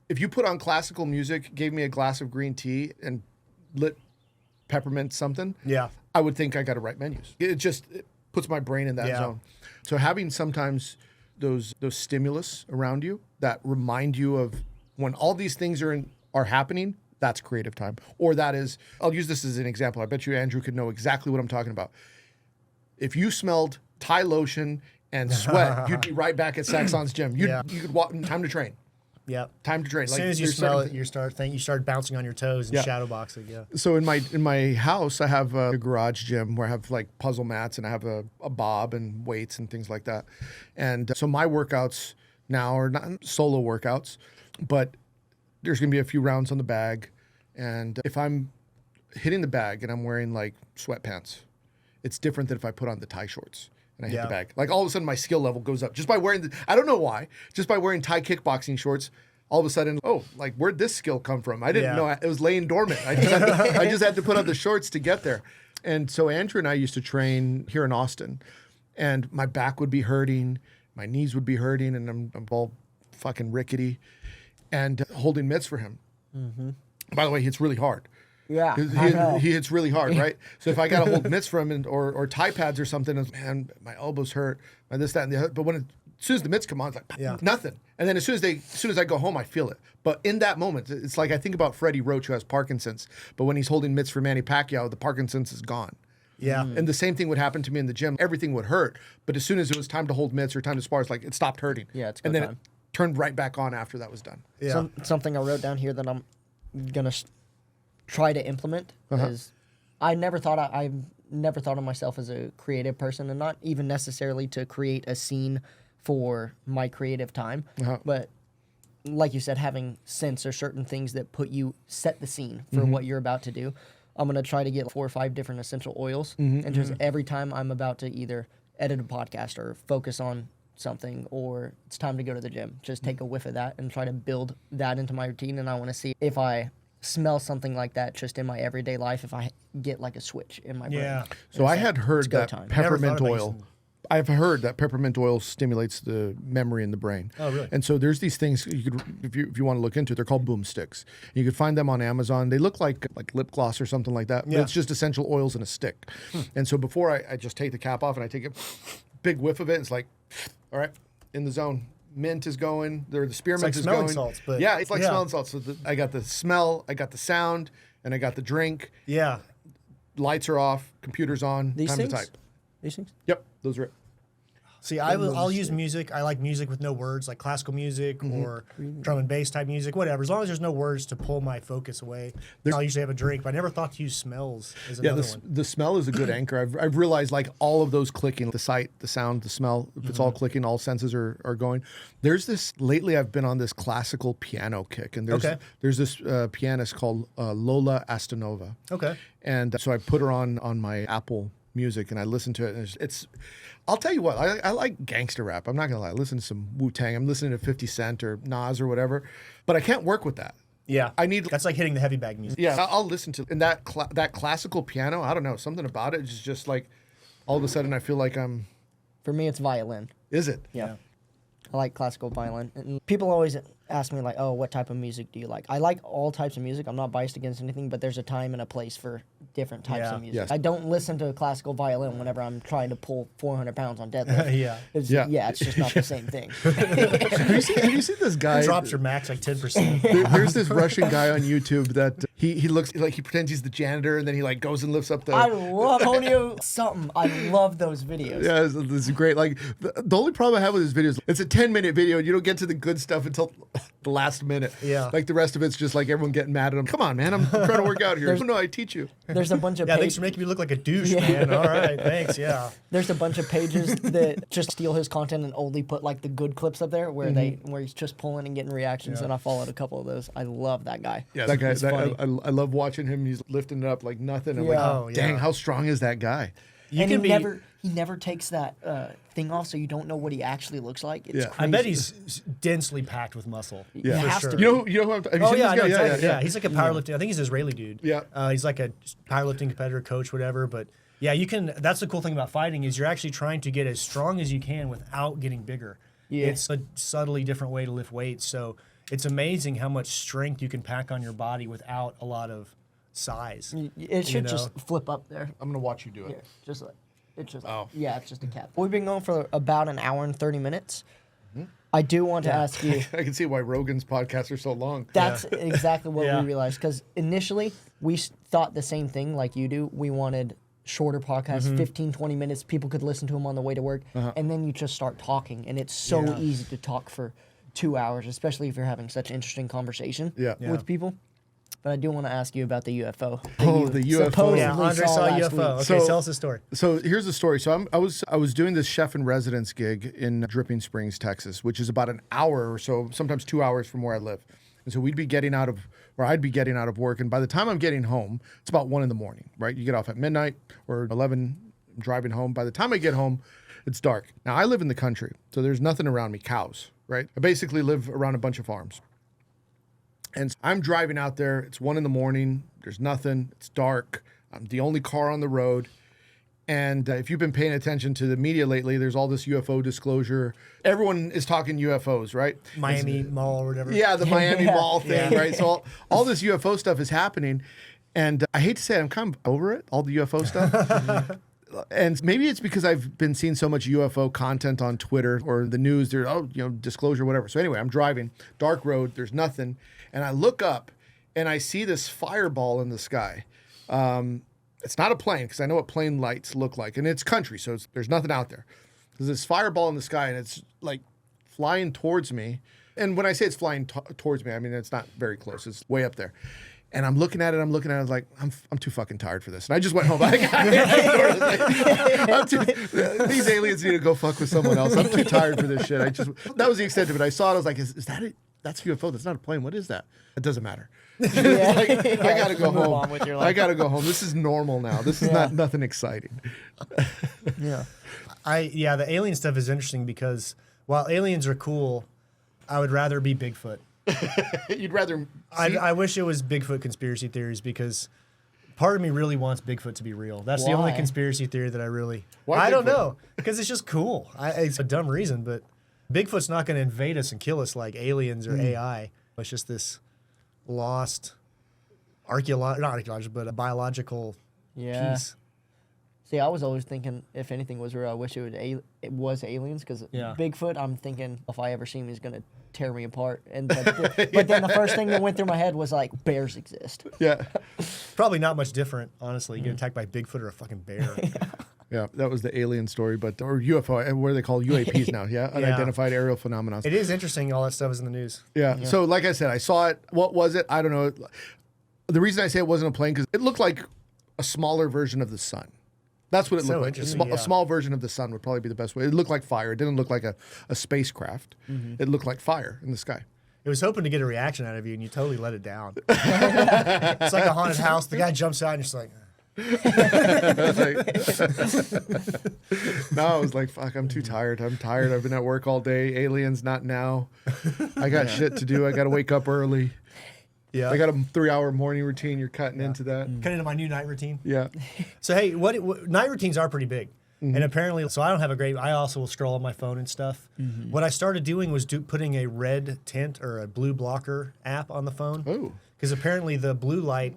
if you put on classical music, gave me a glass of green tea, and lit peppermint something, Yeah. I would think I got to write menus. It puts my brain in that Yeah. zone. So having sometimes those stimulus around you that remind you of when all these things are happening, that's creative time. Or that is, I'll use this as an example. I bet you Andrew could know exactly what I'm talking about. If you smelled Thai lotion and sweat, you'd be right back at Saxon's gym. You could walk. Time to train. Yep. Time to train. As soon as you smell it, you start bouncing on your toes and shadow boxing. Yeah. So in my house, I have a garage gym where I have like puzzle mats and I have a bob and weights and things like that. And so my workouts now are not solo workouts, but there's going to be a few rounds on the bag. And if I'm hitting the bag and I'm wearing like sweatpants, it's different than if I put on the Thai shorts and I hit the bag. Like all of a sudden my skill level goes up just by wearing I don't know why, just by wearing Thai kickboxing shorts. All of a sudden, like where'd this skill come from? I didn't know it was laying dormant. I just had to put on the shorts to get there. And so Andrew and I used to train here in Austin, and my back would be hurting, my knees would be hurting, and I'm all fucking rickety, and holding mitts for him. Mm-hmm. By the way, he hits really hard. Yeah, he hits really hard, right? So if I got to hold mitts for him or Thai pads or something, man, my elbows hurt, my this, that, and the other. But as soon as the mitts come on, it's like nothing. And then as soon as I go home, I feel it. But in that moment, it's like I think about Freddie Roach who has Parkinson's. But when he's holding mitts for Manny Pacquiao, the Parkinson's is gone. Yeah. And the same thing would happen to me in the gym. Everything would hurt. But as soon as it was time to hold mitts or time to spar, it's like it stopped hurting. Yeah, it's and go then time. it turned right back on after that was done. Yeah. Something I wrote down here that I'm gonna try to implement is I've never thought of myself as a creative person, and not even necessarily to create a scene for my creative time, but like you said, having sense or certain things that set the scene for what you're about to do. I'm gonna try to get 4 or 5 different essential oils, and just every time I'm about to either edit a podcast or focus on something, or it's time to go to the gym, just take a whiff of that and try to build that into my routine. And I want to see if I smell something like that just in my everyday life, if I get like a switch in my brain. Yeah. So I had heard go that time. peppermint Never thought about oil. I've heard that peppermint oil stimulates the memory in the brain. Oh, really? And so there's these things you could, if you want to look into it, they're called boomsticks. You could find them on Amazon. They look like lip gloss or something like that. But Yeah. it's just essential oils in a stick. And so before I just take the cap off and I take a big whiff of it, it's like, all right, in the zone. Mint is going. The spearmint like is smelling going. salts, but yeah, it's like yeah. smelling salts. So I got the smell, I got the sound, and I got the drink. Yeah. Lights are off, computer's on, These time things? to type. These things? Yep, those are it. See, I'll use music. I like music with no words, like classical music or drum and bass type music, whatever. As long as there's no words to pull my focus away, I'll usually have a drink. But I never thought to use smells as another one. The smell is a good anchor. I've realized like all of those clicking, the sight, the sound, the smell, if it's all clicking, all senses are going. There's this, lately I've been on this classical piano kick, and there's this pianist called Lola Astanova. Okay. And so I put her on my Apple Music and I listen to it, and it's I'll tell you what, I like gangster rap. I'm not gonna lie. I listen to some Wu-Tang. I'm listening to 50 Cent or Nas or whatever, but I can't work with that. Yeah. I need That's like hitting the heavy bag music. Yeah, I'll listen to and that classical piano. I don't know, something about it is just like all of a sudden I feel like I'm. For me, it's violin. Is it? Yeah. I like classical violin. And people always ask me, like, oh, what type of music do you like? I like all types of music. I'm not biased against anything, but there's a time and a place for different types Yeah. of music. Yes. I don't listen to classical violin whenever I'm trying to pull 400 pounds on deadlift. Yeah. It's just not the same thing. Have you seen this guy? Drops your max like 10%. There's this Russian guy on YouTube that he looks like he pretends he's the janitor, and then he like goes and lifts up the. I love Honio something. I love those videos. Yeah, this is great. Like the only problem I have with his videos, it's a 10-minute video, and you don't get to the good stuff until the last minute. Yeah. Like the rest of it's just like everyone getting mad at him. Come on, man, I'm trying to work out here. No, I teach you. There's a bunch of Yeah, thanks for making me look like a douche, man. All right, thanks. Yeah. There's a bunch of pages that just steal his content and only put like the good clips up there where where he's just pulling and getting reactions. Yeah. And I followed a couple of those. I love that guy. Yeah, that guy. He's funny. I love watching him. He's lifting it up like nothing. I'm Yeah. like, dang, how strong is that guy? You and can be. he never takes that thing off, so you don't know what he actually looks like. It's Yeah. crazy. I bet he's densely packed with muscle. Yeah. He For has sure. to You know who I'm. Have you Oh seen yeah, I know this guy? exactly. Yeah, he's like a powerlifting. I think he's an Israeli dude. Yeah. He's like a powerlifting competitor, coach, whatever. But yeah, you can. That's the cool thing about fighting is you're actually trying to get as strong as you can without getting bigger. Yeah. It's a subtly different way to lift weights. So it's amazing how much strength you can pack on your body without a lot of size. It should know? just flip up there. I'm gonna watch you do Yeah, it. just like it's just Oh. yeah, it's just a cap. We've been going for about an hour and 30 minutes. I do want to ask you. I can see why Rogan's podcasts are so long. That's exactly what Yeah. we realized because initially we thought the same thing like you do. We wanted shorter podcasts, 15, 20 minutes. People could listen to them on the way to work. And then you just start talking. And it's so Yeah. easy to talk for 2 hours, especially if you're having such interesting conversation Yeah. with people. But I do want to ask you about the UFO. that Oh, you the UFO. supposedly Yeah, Andre saw last UFO. week. Okay, So- tell us the story. So here's the story. So I was doing this chef in residence gig in Dripping Springs, Texas, which is about an hour or so, sometimes 2 hours from where I live. And so I'd be getting out of work. And by the time I'm getting home, it's about 1 a.m, right? You get off at midnight or 11, I'm driving home. By the time I get home, it's dark. Now I live in the country, so there's nothing around me, cows, right? I basically live around a bunch of farms. And I'm driving out there. It's 1 a.m. There's nothing. It's dark. I'm the only car on the road. And if you've been paying attention to the media lately, there's all this UFO disclosure. Everyone is talking UFOs, right? Miami Mall or whatever. Yeah, the Miami Yeah. Mall thing, right? So all this UFO stuff is happening. And I hate to say it, I'm kind of over it, all the UFO stuff. And maybe it's because I've been seeing so much UFO content on Twitter or the news. There's, disclosure, whatever. So anyway, I'm driving, dark road, there's nothing. And I look up and I see this fireball in the sky. It's not a plane because I know what plane lights look like. And it's country, so there's nothing out there. There's this fireball in the sky and it's like flying towards me. And when I say it's flying towards me, I mean, it's not very close. It's way up there. And I'm looking at it, like, I'm too fucking tired for this. And I just went home. These aliens need to go fuck with someone else. I'm too tired for this shit. That was the extent of it. I saw it, I was like, is that it? That's UFO. That's not a plane. What is that? It doesn't matter. I gotta go Move home. on with your I life. gotta go home. This is normal now. This is nothing exciting. Yeah. The alien stuff is interesting because while aliens are cool, I would rather be Bigfoot. You'd rather I wish it was Bigfoot conspiracy theories because part of me really wants Bigfoot to be real. That's the only Why? conspiracy theory that I really. Why I don't Bigfoot? know because it's just cool. It's a dumb reason, but Bigfoot's not going to invade us and kill us like aliens or AI. It's just this lost not archaeological, but a biological Yeah. piece. See, I was always thinking if anything was real, I wish it was aliens because Yeah. Bigfoot. I'm thinking if I ever see him, he's gonna tear me apart. But then the first thing that went through my head was like bears exist. Yeah. Probably not much different, honestly. You get attacked by Bigfoot or a fucking bear. Yeah, that was the alien story, or UFO. What are they called? UAPs now, yeah? Unidentified aerial phenomena. It is interesting. All that stuff is in the news. Yeah. So, like I said, I saw it. What was it? I don't know. The reason I say it wasn't a plane because it looked like a smaller version of the sun. That's what it So looked like. interesting, yeah. A small version of the sun would probably be the best way. It looked like fire. It didn't look like a spacecraft. It looked like fire in the sky. It was hoping to get a reaction out of you, and you totally let it down. It's like a haunted house. The guy jumps out, and you're just like, No, I was like, fuck, I'm too tired. I'm tired. I've been at work all day. Aliens, not now. I got shit to do. I got to wake up early. yeah. I got a 3-hour morning routine. You're cutting into that. Cut into my new night routine. Yeah. So hey, what night routines are pretty big, and apparently, so I don't have a great. I also will scroll on my phone and stuff. What I started doing was putting a red tint or a blue blocker app on the phone. Oh. Because apparently the blue light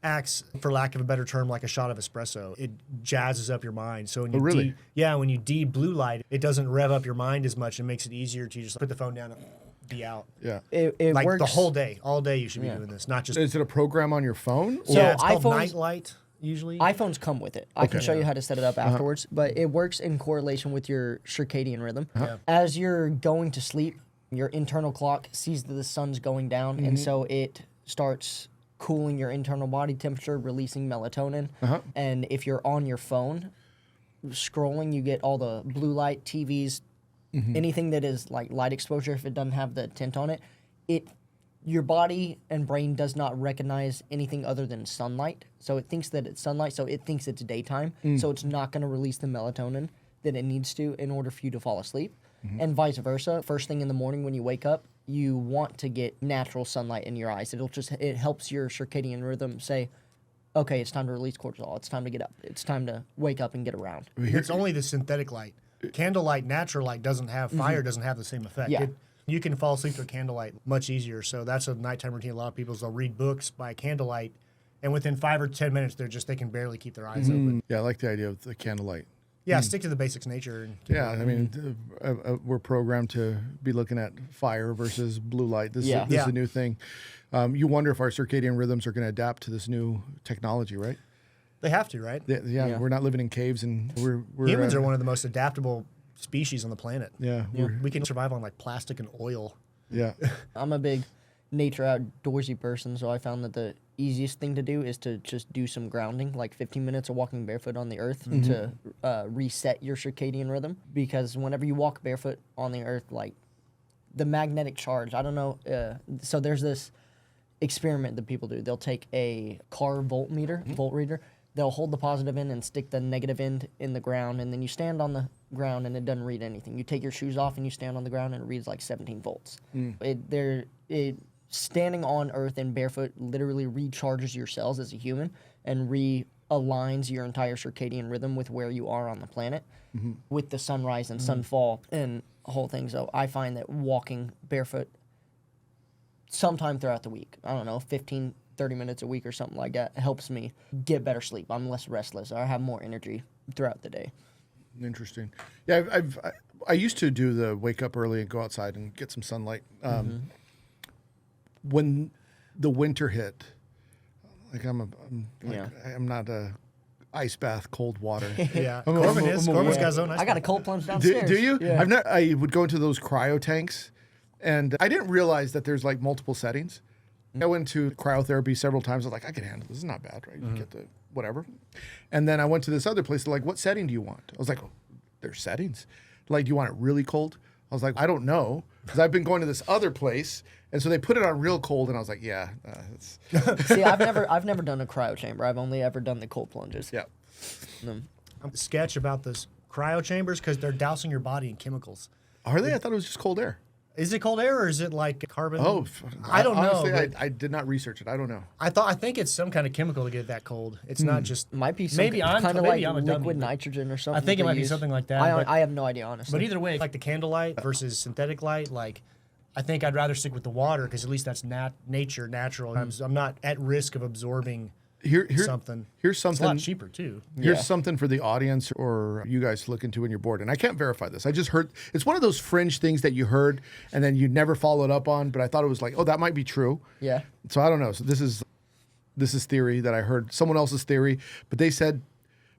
acts, for lack of a better term, like a shot of espresso. It jazzes up your mind. So when you really? when you blue light, it doesn't rev up your mind as much and makes it easier to just put the phone down and be out. Yeah. It Like works the whole day, all day you should be doing this, not just. Is it a program on your phone? So yeah, it's called iPhones- night light usually. iPhones come with it. I can show you how to set it up afterwards, but it works in correlation with your circadian rhythm. As you're going to sleep, your internal clock sees that the sun's going down, and so it starts cooling your internal body temperature, releasing melatonin. And if you're on your phone scrolling, you get all the blue light, TVs, anything that is like light exposure. If it doesn't have the tint on it, your body and brain does not recognize anything other than sunlight. So it thinks that it's sunlight, so it thinks it's daytime. So it's not going to release the melatonin that it needs to in order for you to fall asleep. And vice versa. First thing in the morning when you wake up, you want to get natural sunlight in your eyes. It helps your circadian rhythm say, okay, it's time to release cortisol. It's time to get up. It's time to wake up and get around. It's only the synthetic light. Candlelight, natural light doesn't have fire, doesn't have the same effect. Yeah. You can fall asleep to candlelight much easier. So that's a nighttime routine. A lot of people, they'll read books by candlelight And within 5 or 10 minutes, they can barely keep their eyes open. Yeah, I like the idea of the candlelight. Yeah, stick to the basics nature. And Yeah, I mean, we're programmed to be looking at fire versus blue light. This is Yeah. a new thing. You wonder if our circadian rhythms are going to adapt to this new technology, right? they have to, right? Yeah, we're not living in caves, and we're Humans are one of the most adaptable species on the planet. Yeah, We can survive on like plastic and oil. yeah. I'm a big nature outdoorsy person, so I found that the easiest thing to do is to just do some grounding, like 15 minutes of walking barefoot on the earth to reset your circadian rhythm. Because whenever you walk barefoot on the earth, like the magnetic charge, I don't know. So there's this experiment that people do. They'll take a car voltmeter, volt reader. They'll hold the positive end and stick the negative end in the ground, and then you stand on the ground and it doesn't read anything. You take your shoes off and you stand on the ground and it reads like 17 volts. Standing on earth and barefoot literally recharges your cells as a human and realigns your entire circadian rhythm with where you are on the planet with the sunrise and sunfall and whole thing. So I find that walking barefoot sometime throughout the week, I don't know, 15, 30 minutes a week or something like that, helps me get better sleep. I'm less restless. I have more energy throughout the day. Interesting. Yeah, I used to do the wake up early and go outside and get some sunlight. When the winter hit, like I'm not a ice bath, cold water. Yeah, Corbin's got his own. I got a cold plunge downstairs. Do you? Yeah. I would go into those cryo tanks, and I didn't realize that there's like multiple settings. I went to cryotherapy several times. I was like, I can handle this. This is not bad, right? You get the whatever. And then I went to this other place. They're like, what setting do you want? I was like, oh, there's settings. Like, do you want it really cold? I was like, I don't know, because I've been going to this other place, and so they put it on real cold, and I was like, yeah, it's See, I've never done a cryo chamber. I've only ever done the cold plunges. yeah. I'm sketch about this cryo chambers because they're dousing your body in chemicals. Are they? I thought it was just cold air. Is it cold air or is it like carbon? Oh, I don't honestly, know. I did not research it. I don't know. I think it's some kind of chemical to get it that cold. It's not just Might be maybe I'm kind of maybe like I'm a dummy, liquid but nitrogen or something. I think it they might be use. something like that. I have no idea, honestly. But either way, like the candlelight versus synthetic light, like I think I'd rather stick with the water because at least that's natural. I'm not at risk of absorbing something. Here's It's a something. lot cheaper too. Here's something for the audience or you guys to look into when you're bored. And I can't verify this. I just heard it's one of those fringe things that you heard and then you never followed up on. But I thought it was like, oh, that might be true. Yeah. So I don't know. So this is theory that I heard, someone else's theory. But they said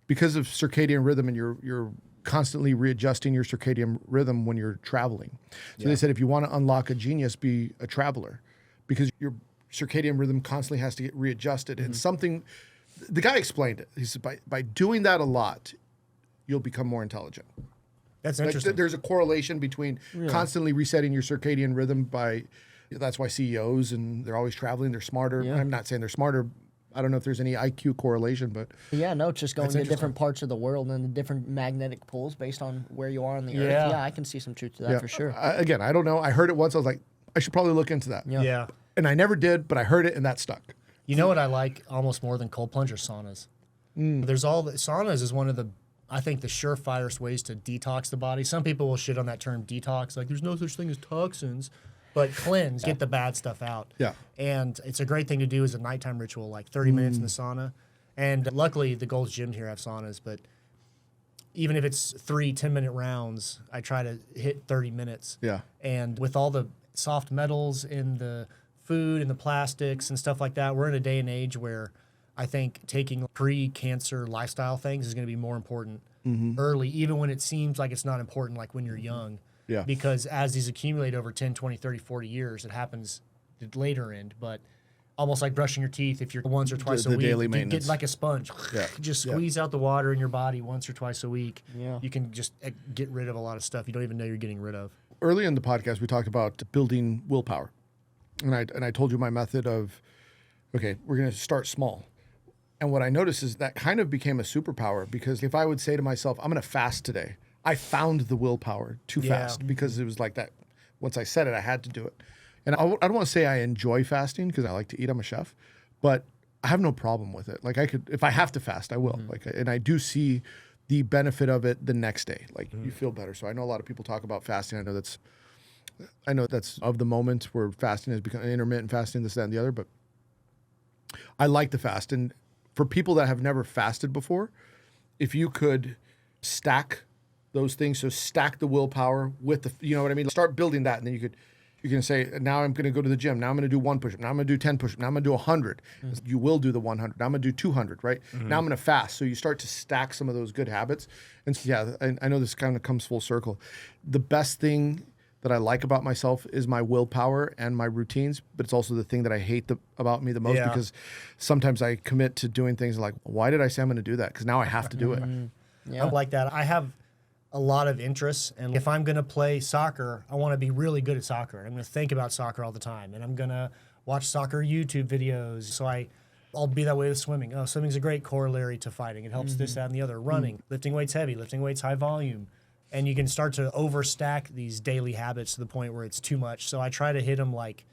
because of circadian rhythm and you're constantly readjusting your circadian rhythm when you're traveling. So they said if you want to unlock a genius, be a traveler, because your circadian rhythm constantly has to get readjusted. And something, the guy explained it. He said by doing that a lot, you'll become more intelligent. That's Like, interesting. there's a correlation between constantly resetting your circadian rhythm that's why CEOs and they're always traveling. They're smarter. Yeah. I'm not saying they're smarter. I don't know if there's any IQ correlation, but Yeah, no, just going That's to interesting. different parts of the world and the different magnetic pulls based on where you are on the Yeah. earth. Yeah, I can see some truth to that for sure. Again, I don't know. I heard it once. I was like, I should probably look into that. Yeah. Yeah. And I never did, but I heard it and that stuck. You know what I like almost more than cold plunge or saunas? There's saunas is one of the, I think, the surefirest ways to detox the body. Some people will shit on that term detox, like there's no such thing as toxins, but cleanse, get the bad stuff out. Yeah. And it's a great thing to do as a nighttime ritual, like 30 minutes in the sauna. And luckily, the Gold's Gym here have saunas, but even if it's 3 10-minute rounds, I try to hit 30 minutes. Yeah. And with all the soft metals in the food and the plastics and stuff like that, we're in a day and age where I think taking pre-cancer lifestyle things is going to be more important early, even when it seems like it's not important, like when you're young. Yeah. Because as these accumulate over 10, 20, 30, 40 years, it happens at later end. But almost like brushing your teeth, if you're once or twice The a week, daily you maintenance. get like a sponge. Yeah. Just squeeze out the water in your body once or twice a week. Yeah. You can just get rid of a lot of stuff you don't even know you're getting rid of. Early in the podcast, we talked about building willpower. And I told you my method of, okay, we're going to start small. And what I noticed is that kind of became a superpower, because if I would say to myself, I'm going to fast today, I found the willpower too fast, because it was like that. Once I said it, I had to do it. And I don't want to say I enjoy fasting because I like to eat. I'm a chef, but I have no problem with it. Like I could, if I have to fast, I will. Like, and I do see the benefit of it the next day. Like you feel better. So I know a lot of people talk about fasting. I know that's of the moment where fasting has become intermittent fasting, this, that, and the other. But I like the fast. And for people that have never fasted before, if you could stack those things, so stack the willpower with the, you know what I mean? Start building that, and then you can say, now I'm going to go to the gym. Now I'm going to do 1 push-up. Now I'm going to do 10 push-ups. Now I'm going to do 100. You will do the 100. Now I'm going to do 200, right? Now I'm going to fast. So you start to stack some of those good habits. And so, yeah, I know this kind of comes full circle. The best thing that I like about myself is my willpower and my routines, but it's also the thing that I hate about me the most, because sometimes I commit to doing things like, why did I say I'm going to do that? Because now I have to do it. Yeah. I'm like that. I have a lot of interests, and if I'm going to play soccer, I want to be really good at soccer. I'm going to think about soccer all the time, and I'm going to watch soccer YouTube videos. So I'll be that way with swimming. Oh, swimming's a great corollary to fighting. It helps this, that, and the other. Running, lifting weights heavy, lifting weights high volume. And you can start to overstack these daily habits to the point where it's too much. So I try to hit them like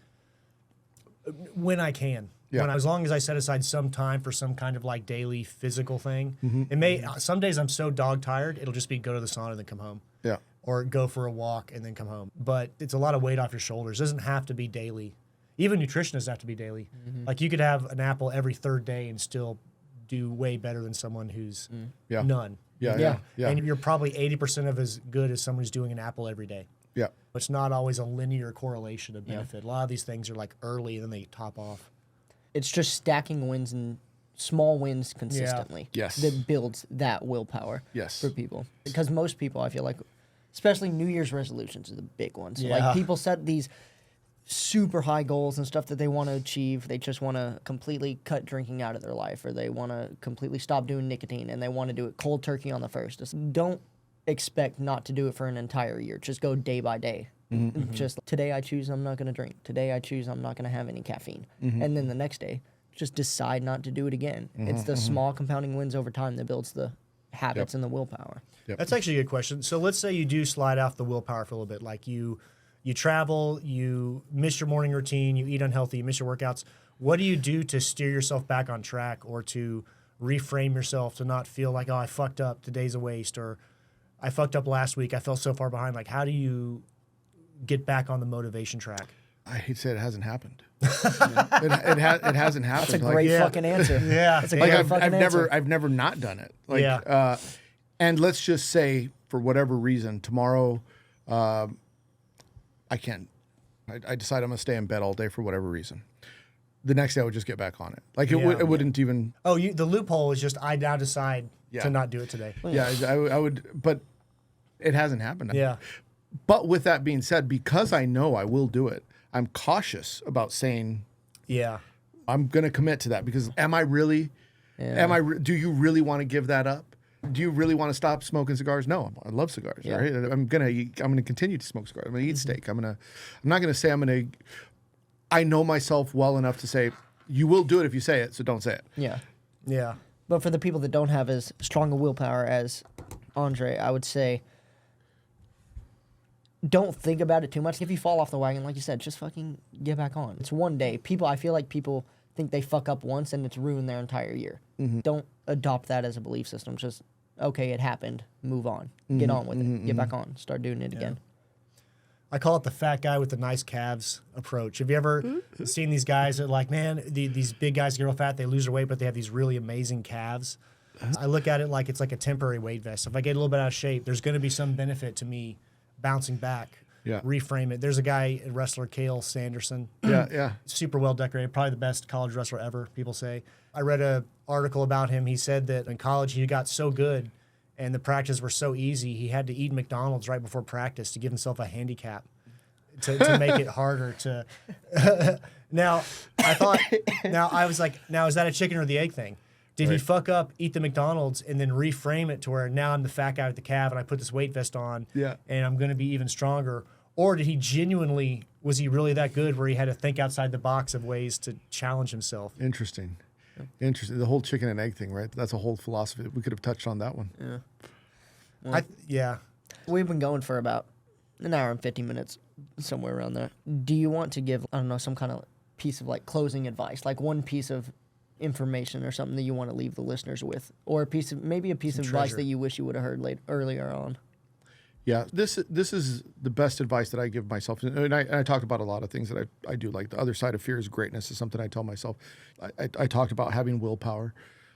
when I can. Yeah. As long as I set aside some time for some kind of like daily physical thing. It may, some days I'm so dog tired, it'll just be go to the sauna and then come home. Yeah. Or go for a walk and then come home. But it's a lot of weight off your shoulders. It doesn't have to be daily. Even nutrition doesn't have to be daily. Like you could have an apple every third day and still do way better than someone who's none. Yeah. And you're probably 80% of as good as someone who's doing an apple every day. Yeah. It's not always a linear correlation of benefit. A lot of these things are like early and then they top off. It's just stacking wins and small wins consistently. Yes. That builds that willpower for people. Because most people, I feel like, especially New Year's resolutions are the big ones. So like people set these super high goals and stuff that they want to achieve. They just want to completely cut drinking out of their life, or they want to completely stop doing nicotine, and they want to do it cold turkey on the first. Just don't expect not to do it for an entire year. Just go day by day. Just today I choose I'm not going to drink. Today I choose I'm not going to have any caffeine. And then the next day, just decide not to do it again. It's the small compounding wins over time that builds the habits and the willpower. That's actually a good question. So let's say you do slide off the willpower for a little bit. Like you travel, you miss your morning routine, you eat unhealthy, you miss your workouts. What do you do to steer yourself back on track, or to reframe yourself to not feel like, oh, I fucked up, today's a waste, or I fucked up last week, I fell so far behind? Like, how do you get back on the motivation track? I hate to say it hasn't happened. it hasn't happened. That's a great fucking answer. That's a Like great fucking answer. I've never not done it. Like, and let's just say for whatever reason tomorrow, I can't. I decide I'm gonna stay in bed all day for whatever reason. The next day I would just get back on it. Like it wouldn't even. Oh, the loophole is just I now decide to not do it today. Yeah, I would, but it hasn't happened. Yeah. But with that being said, because I know I will do it, I'm cautious about saying, I'm going to commit to that, because am I really, do you really want to give that up? Do you really want to stop smoking cigars? No, I love cigars. Right? I'm going to continue to smoke cigars. I'm going to eat steak. I'm not going to say I know myself well enough to say, you will do it if you say it, so don't say it. Yeah. Yeah. But for the people that don't have as strong a willpower as Andre, I would say, don't think about it too much. If you fall off the wagon, like you said, just fucking get back on. It's one day. I feel like people think they fuck up once and it's ruined their entire year. Don't adopt that as a belief system. Just, okay, it happened. Move on. Get on with it. Get back on. Start doing it again. I call it the fat guy with the nice calves approach. Have you ever seen these guys that are like, man, these big guys get real fat, they lose their weight, but they have these really amazing calves? I look at it like it's like a temporary weight vest. If I get a little bit out of shape, there's going to be some benefit to me bouncing back. Reframe it. There's a guy, a wrestler, Cale Sanderson. Super well decorated, probably the best college wrestler ever, people say. I read an article about him. He said that in college he got so good and the practices were so easy, he had to eat McDonald's right before practice to give himself a handicap to make it harder to. Now, I was like, now is that a chicken or the egg thing? Did he fuck up, eat the McDonald's, and then reframe it to where now I'm the fat guy with the calf and I put this weight vest on and I'm going to be even stronger? Or did he genuinely, was he really that good where he had to think outside the box of ways to challenge himself? Interesting. The whole chicken and egg thing, right? That's a whole philosophy. We could have touched on that one. We've been going for about an hour and 50 minutes, somewhere around there. Do you want to give, I don't know, some kind of piece of like closing advice, like one piece of information or something that you want to leave the listeners with, or maybe a piece of advice that you wish you would have heard earlier on? Yeah, this is the best advice that I give myself, and I talked about a lot of things that I do. Like the other side of fear is greatness is something I tell myself. I talked about having willpower,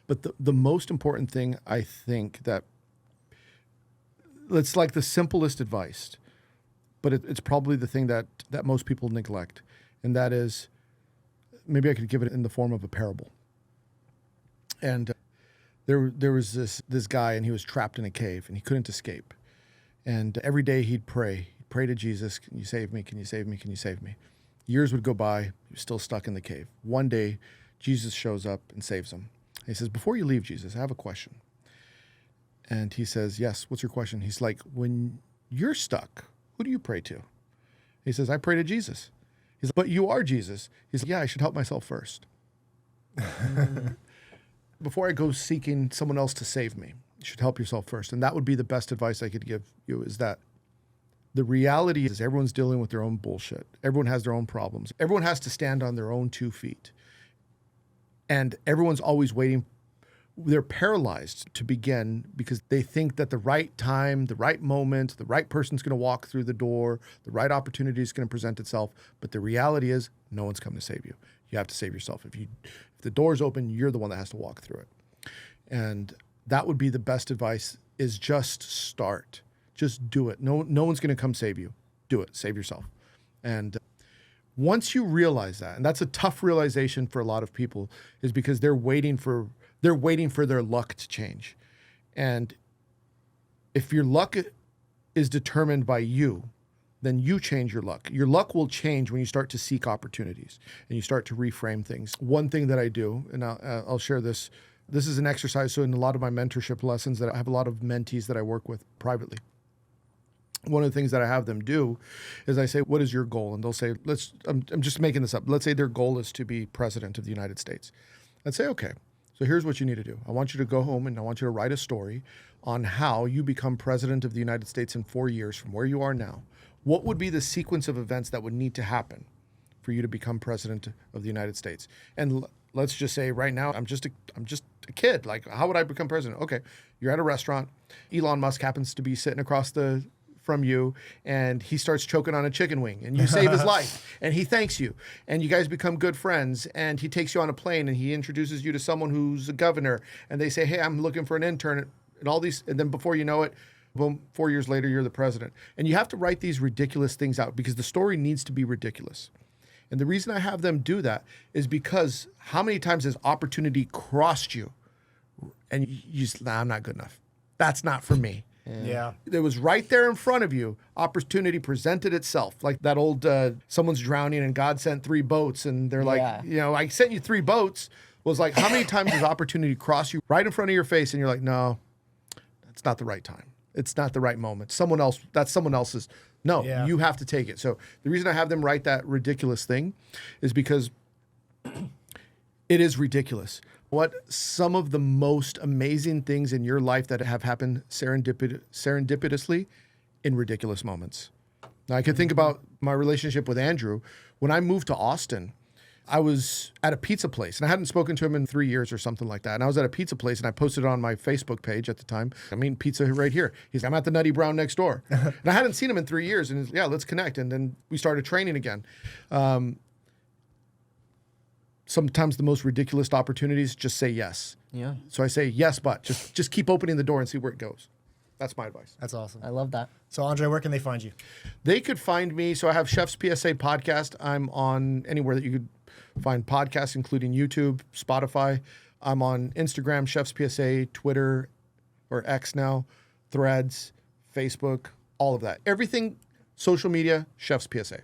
but the most important thing I think that it's like the simplest advice, but it's probably the thing that most people neglect, and that is, maybe I could give it in the form of a parable. And there was this guy, and he was trapped in a cave, and he couldn't escape. And every day he'd pray to Jesus, can you save me? Can you save me? Can you save me? Years would go by. He was still stuck in the cave. One day, Jesus shows up and saves him. He says, before you leave, Jesus, I have a question. And he says, yes, what's your question? He's like, when you're stuck, who do you pray to? He says, I pray to Jesus. He's like, but you are Jesus. He's like, yeah, I should help myself first. Before I go seeking someone else to save me, you should help yourself first. And that would be the best advice I could give you, is that the reality is everyone's dealing with their own bullshit. Everyone has their own problems. Everyone has to stand on their own 2 feet. And everyone's always waiting. They're paralyzed to begin because they think that the right time, the right moment, the right person's going to walk through the door, the right opportunity is going to present itself. But the reality is no one's coming to save you. You have to save yourself. If the door's open, you're the one that has to walk through it. And that would be the best advice, is just start. Just do it. No one's going to come save you. Do it. Save yourself. And once you realize that, and that's a tough realization for a lot of people, is because they're waiting for their luck to change. And if your luck is determined by you, then you change your luck. Your luck will change when you start to seek opportunities and you start to reframe things. One thing that I do, and I'll share this. This is an exercise. So in a lot of my mentorship lessons, that I have a lot of mentees that I work with privately. One of the things that I have them do is I say, what is your goal? And they'll say, I'm just making this up. Let's say their goal is to be president of the United States. I'd say, okay, so here's what you need to do. I want you to go home and I want you to write a story on how you become president of the United States in 4 years from where you are now. What would be the sequence of events that would need to happen for you to become president of the United States? And let's just say right now, I'm just a kid. Like, how would I become president? Okay, you're at a restaurant. Elon Musk happens to be sitting across from you, and he starts choking on a chicken wing, and you save his life, and he thanks you, and you guys become good friends, and he takes you on a plane, and he introduces you to someone who's a governor, and they say, hey, I'm looking for an intern, and all these, and then before you know it, boom, 4 years later, you're the president. And you have to write these ridiculous things out because the story needs to be ridiculous. And the reason I have them do that is because how many times has opportunity crossed you and you just, nah, I'm not good enough. That's not for me. Yeah. It was right there in front of you. Opportunity presented itself. Like that old, someone's drowning and God sent 3 boats. And they're like, I sent you 3 boats. Was like, how many times has opportunity crossed you right in front of your face? And you're like, no, that's not the right time. It's not the right moment. That's someone else's. No, you have to take it. So the reason I have them write that ridiculous thing is because it is ridiculous. What some of the most amazing things in your life that have happened serendipitously in ridiculous moments. Now, I can think about my relationship with Andrew. When I moved to Austin, I was at a pizza place, and I hadn't spoken to him in 3 years or something like that. And I was at a pizza place, and I posted it on my Facebook page at the time. I'm eating pizza right here. He's like, I'm at the Nutty Brown next door. And I hadn't seen him in 3 years. And he's, yeah, let's connect. And then we started training again. Sometimes the most ridiculous opportunities, just say yes. Yeah. So I say yes, but just keep opening the door and see where it goes. That's my advice. That's awesome. I love that. So, Andre, where can they find you? They could find me. So I have Chef's PSA podcast. I'm on anywhere that you could find podcasts, including YouTube, Spotify. I'm on Instagram, Chef's PSA, Twitter, or X now, Threads, Facebook, all of that. Everything, social media, Chef's PSA.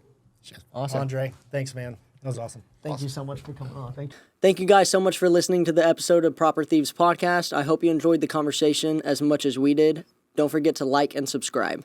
Awesome. Andre, thanks, man. That was awesome. Thank you so much for coming on. Thank you. Thank you guys so much for listening to the episode of Proper Thieves Podcast. I hope you enjoyed the conversation as much as we did. Don't forget to like and subscribe.